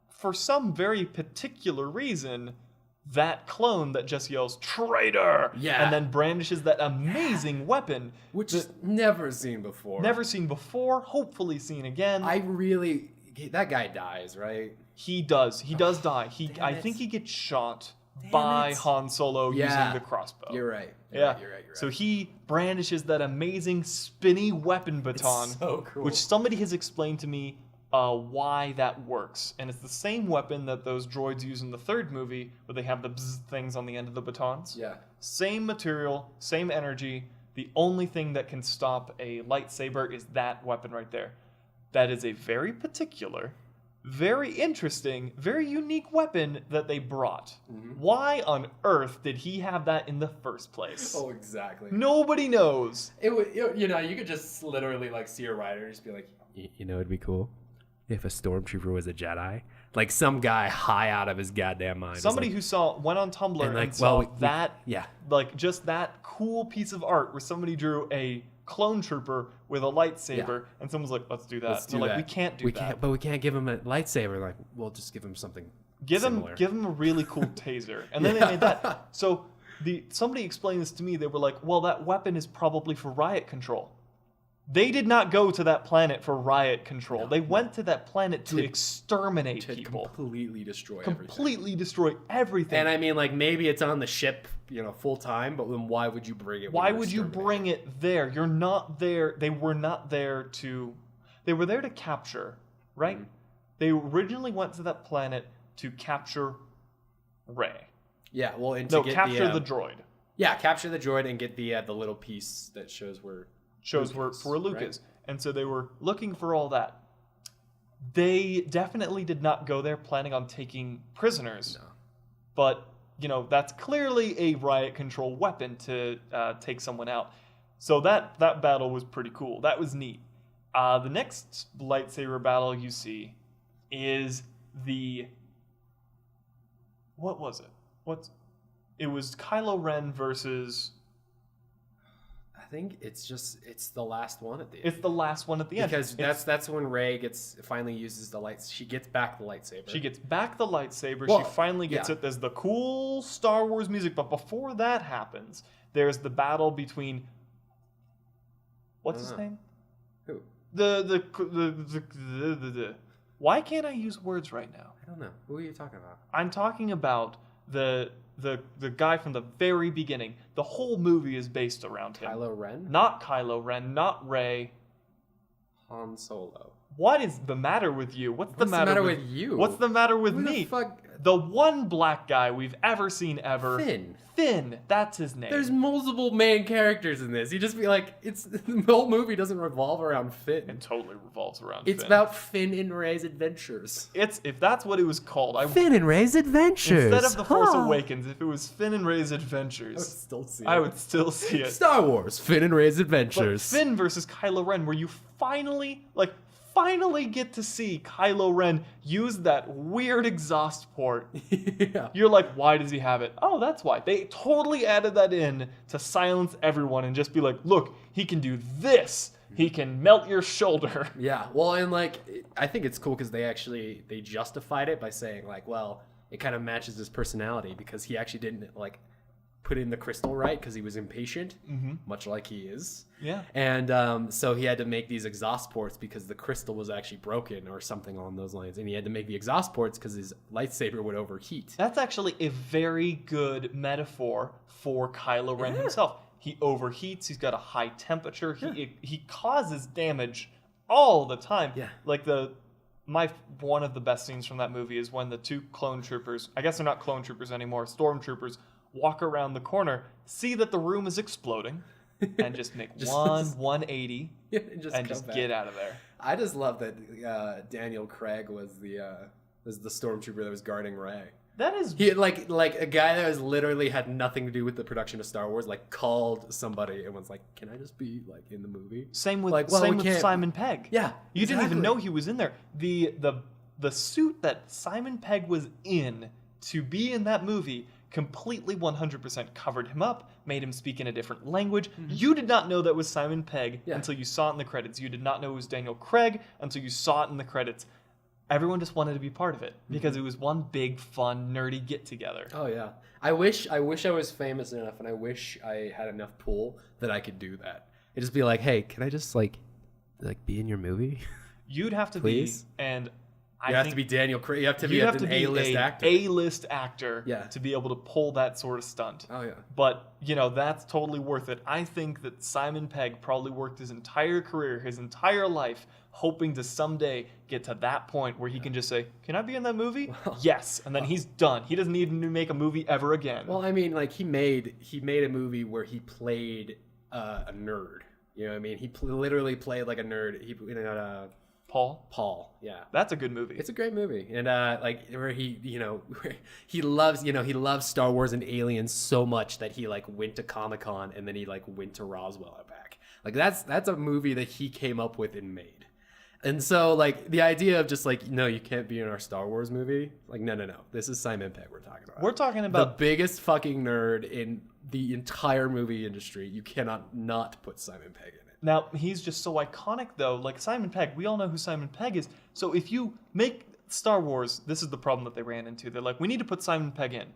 for some very particular reason, that clone that just yells, "Traitor!" Yeah. And then brandishes that amazing weapon. Which is never seen before. Never seen before, hopefully seen again. That guy dies, right? He does. He does die. I think he gets shot by Han Solo using the crossbow. You're right. You're right. So he brandishes that amazing spinny weapon baton, so cool. which somebody has explained to me why that works. And it's the same weapon that those droids use in the third movie, where they have the bzz things on the end of the batons. Yeah. Same material, same energy. The only thing that can stop a lightsaber is that weapon right there. That is a very particular very interesting, very unique weapon that they brought. Why on earth did he have that in the first place? Oh, exactly. Nobody knows. It would, you know, you could just literally like see a rider and just be like, you know, it'd be cool if a stormtrooper was a Jedi, like some guy high out of his goddamn mind. Somebody like, who went on Tumblr and, like, saw well, that, yeah, like just that cool piece of art where somebody drew a clone trooper with a lightsaber, and someone's like, "Let's do that." Let's do They're like, that. "We can't do that." But we can't give him a lightsaber. Like, we'll just give him something. Give similar. him a really cool taser, and then they made that. So somebody explained this to me. They were like, "Well, that weapon is probably for riot control." They did not go to that planet for riot control. They went to that planet to exterminate people, completely destroy destroy everything. And I mean, like, maybe it's on the ship, you know, full time, but then why would you bring it? Why would you bring it there? You're not there. They were not there to. They were there to capture, right? Mm-hmm. They originally went to that planet to capture Rey. Yeah, well, and to capture the droid. Yeah, capture the droid and get the little piece that shows where Luke right? is. And so they were looking for all that. They definitely did not go there planning on taking prisoners. No. But, you know, that's clearly a riot control weapon to take someone out. So that battle was pretty cool. That was neat. The next lightsaber battle you see is the... What was it? It was Kylo Ren versus... I think it's the last one at the end. It's the last one at the end. Because that's when Rey finally uses the lights. She gets back the lightsaber. She gets back the lightsaber. Well, she finally gets it. There's the cool Star Wars music. But before that happens, there's the battle between... What's his name? Who? The Why can't I use words right now? I don't know. Who are you talking about? I'm talking about the guy from the very beginning. The whole movie is based around him. Kylo Ren? Not Kylo Ren, not Rey. Han Solo. What is the matter with you? What's the matter with you? What's the matter with Who me? the fuck? The one black guy we've ever seen ever. Finn, that's his name. There's multiple main characters in this. You just be like, the whole movie doesn't revolve around Finn. It totally revolves around Finn. It's about Finn and Rey's adventures. If that's what it was called. Finn and Rey's adventures. Instead of The Force Awakens, if it was Finn and Rey's adventures. I would still see it. Star Wars, Finn and Rey's adventures. But Finn versus Kylo Ren, where you finally get to see Kylo Ren use that weird exhaust port. Yeah. You're like, why does he have it? Oh, that's why. They totally added that in to silence everyone and just be like, look, he can do this. He can melt your shoulder. Yeah. Well, and I think it's cool because they justified it by saying like, well, it kind of matches his personality because he actually didn't put in the crystal right because he was impatient, much like he is. Yeah. And so he had to make these exhaust ports because the crystal was actually broken or something along those lines. And he had to make the exhaust ports because his lightsaber would overheat. That's actually a very good metaphor for Kylo Ren himself. He overheats. He's got a high temperature. He causes damage all the time. Yeah. Like one of the best scenes from that movie is when the two clone troopers, I guess they're not clone troopers anymore, stormtroopers, walk around the corner, see that the room is exploding, and just make 180 and just get out of there. I just love that Daniel Craig was the stormtrooper that was guarding Rey. That is like a guy that was literally had nothing to do with the production of Star Wars. Like called somebody and was like, "Can I just be in the movie?" Same with Simon Pegg. Yeah, you didn't even know he was in there. The suit that Simon Pegg was in to be in that movie completely 100% covered him up, made him speak in a different language. You did not know that was Simon Pegg until you saw it in the credits. You did not know it was Daniel Craig until you saw it in the credits. Everyone just wanted to be part of it because it was one big, fun, nerdy get-together. Oh, yeah. I wish I was famous enough and I wish I had enough pull that I could do that. It'd just be like, hey, can I just, be in your movie? You'd have to Please? be, and you have to be Daniel Craig. You have to be an A-list actor. A-list actor Yeah. to be able to pull that sort of stunt. Oh, yeah. But, that's totally worth it. I think that Simon Pegg probably worked his entire career, his entire life, hoping to someday get to that point where he can just say, can I be in that movie? Yes. And then he's done. He doesn't need to make a movie ever again. Well, I mean, he made a movie where he played a nerd. You know what I mean? He literally played like a nerd. Paul, yeah. That's a good movie. It's a great movie, and like where he, where he loves Star Wars and aliens so much that he like went to Comic-Con and then he like went to Roswell and back. Like that's a movie that he came up with and made. And so like the idea of just like, no, you can't be in our Star Wars movie. Like no. This is Simon Pegg we're talking about. We're talking about the biggest fucking nerd in the entire movie industry. You cannot not put Simon Pegg in it. Now, he's just so iconic, though. Like, Simon Pegg, we all know who Simon Pegg is. So if you make Star Wars, this is the problem that they ran into. They're like, we need to put Simon Pegg in.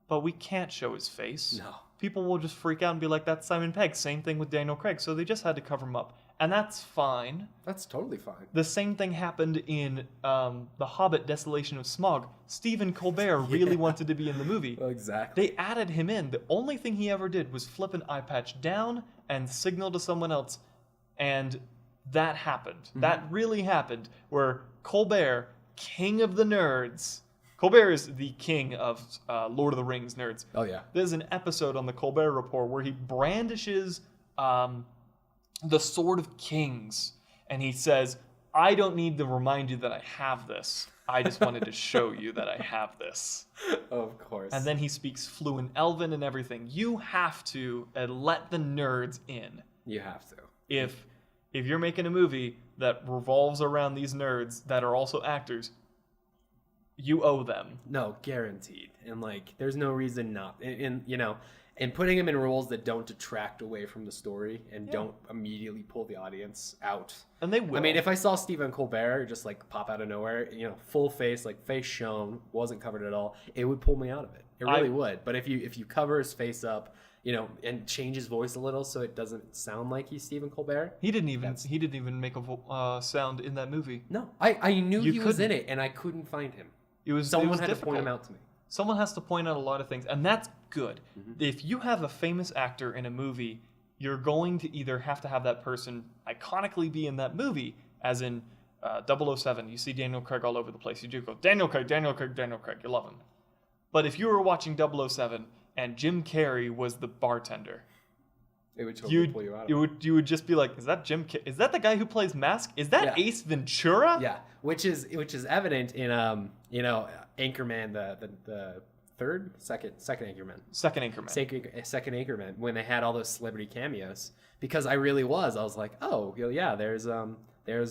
But we can't show his face. No. People will just freak out and be like, that's Simon Pegg. Same thing with Daniel Craig. So they just had to cover him up. And that's fine. That's totally fine. The same thing happened in The Hobbit, Desolation of Smaug. Stephen Colbert really wanted to be in the movie. Well, exactly. They added him in. The only thing he ever did was flip an eye patch down and signal to someone else. And that happened. That really happened. Where Colbert, king of the nerds... Colbert is the king of Lord of the Rings nerds. Oh, yeah. There's an episode on the Colbert Report where he brandishes the Sword of Kings. And he says, I don't need to remind you that I have this. I just wanted to show you that I have this. Of course. And then he speaks fluent Elven and everything. You have to let the nerds in. You have to. If you're making a movie that revolves around these nerds that are also actors, you owe them. No, guaranteed. And like, there's no reason not. And putting him in roles that don't detract away from the story and don't immediately pull the audience out. And they will. I mean, if I saw Stephen Colbert just like pop out of nowhere, full face, like face shown, wasn't covered at all, it would pull me out of it. It really would. But if you cover his face up, and change his voice a little so it doesn't sound like he's Stephen Colbert. He didn't even make a sound in that movie. No, I knew he was in couldn't. it, and I couldn't find him. Someone had to point him out to me. Someone has to point out a lot of things, and that's good. If you have a famous actor in a movie, you're going to either have to have that person iconically be in that movie, as in 007. You see Daniel Craig all over the place. You do go, Daniel Craig, Daniel Craig, Daniel Craig. You love him. But if you were watching 007 and Jim Carrey was the bartender, it would totally pull you out. You would just be like, is that Jim? Is that the guy who plays Mask? Is that Ace Ventura? Yeah, which is evident in Anchorman, the second Anchorman. Second Anchorman, when they had all those celebrity cameos, because I was like, oh yeah, there's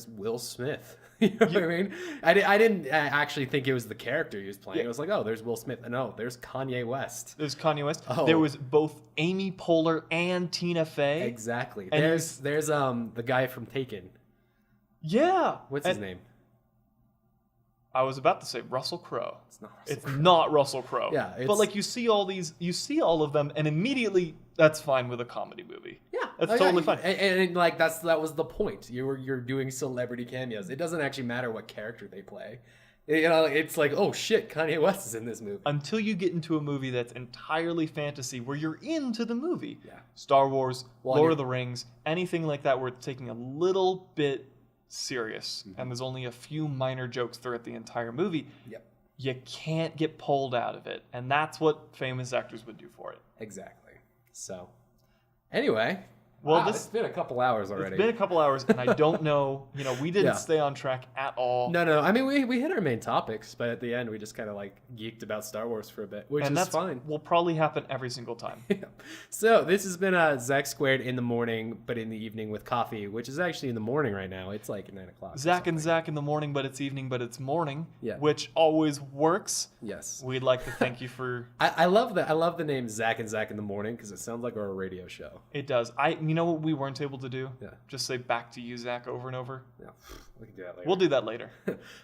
Will Smith. You know what I mean? I didn't actually think it was the character he was playing. Yeah. It was like, oh, there's Will Smith. No, there's Kanye West. There's Kanye West. Oh. There was both Amy Poehler and Tina Fey. Exactly. And there's the guy from Taken. Yeah. What's his name? I was about to say Russell Crowe. It's not Russell Crowe. Not Russell Crowe. Yeah, but like you see all of them, and immediately that's fine with a comedy movie. Yeah, that's totally fine. And like that was the point. You're doing celebrity cameos. It doesn't actually matter what character they play. It's like, oh shit, Kanye West is in this movie. Until you get into a movie that's entirely fantasy, where you're into the movie. Yeah. Star Wars, Lord of the Rings, anything like that, where it's taking a little bit serious, and there's only a few minor jokes throughout the entire movie. Yep. You can't get pulled out of it, and that's what famous actors would do for it. Exactly. So, anyway, it's been a couple hours already. It's been a couple hours, and I don't know. We didn't stay on track at all. No. I mean, we hit our main topics, but at the end, we just kind of like geeked about Star Wars for a bit, which is fine. Will probably happen every single time. Yeah. So this has been Zach Squared in the morning, but in the evening with coffee, which is actually in the morning right now. It's like 9 o'clock. Zach and Zach in the morning, but it's evening, but it's morning. Yeah. Which always works. Yes. We'd like to thank you for. I love that. I love the name Zach and Zach in the morning because it sounds like our radio show. It does. You know what we weren't able to do? Yeah. Just say back to you, Zach, over and over. Yeah. We can do that later. We'll do that later.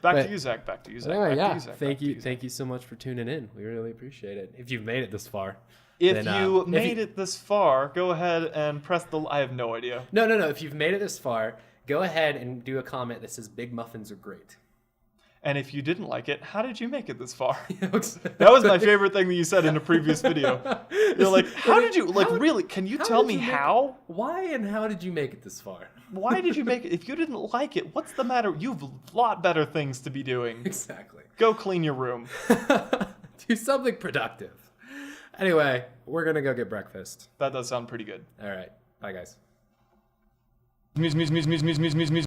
Back to you, Zach. Back to you, Zach. Anyway, back to you, Zach. Thank you so much for tuning in. We really appreciate it. If you've made it this far. If you made it this far, go ahead and press the. I have no idea. No. If you've made it this far, go ahead and do a comment that says "Big muffins are great." And if you didn't like it, how did you make it this far? That was my favorite thing that you said in a previous video. You're like, how did you, really, can you tell me how? Why and how did you make it this far? Why did you make it? If you didn't like it, what's the matter? You've a lot better things to be doing. Exactly. Go clean your room. Do something productive. Anyway, we're going to go get breakfast. That does sound pretty good. All right. Bye, guys.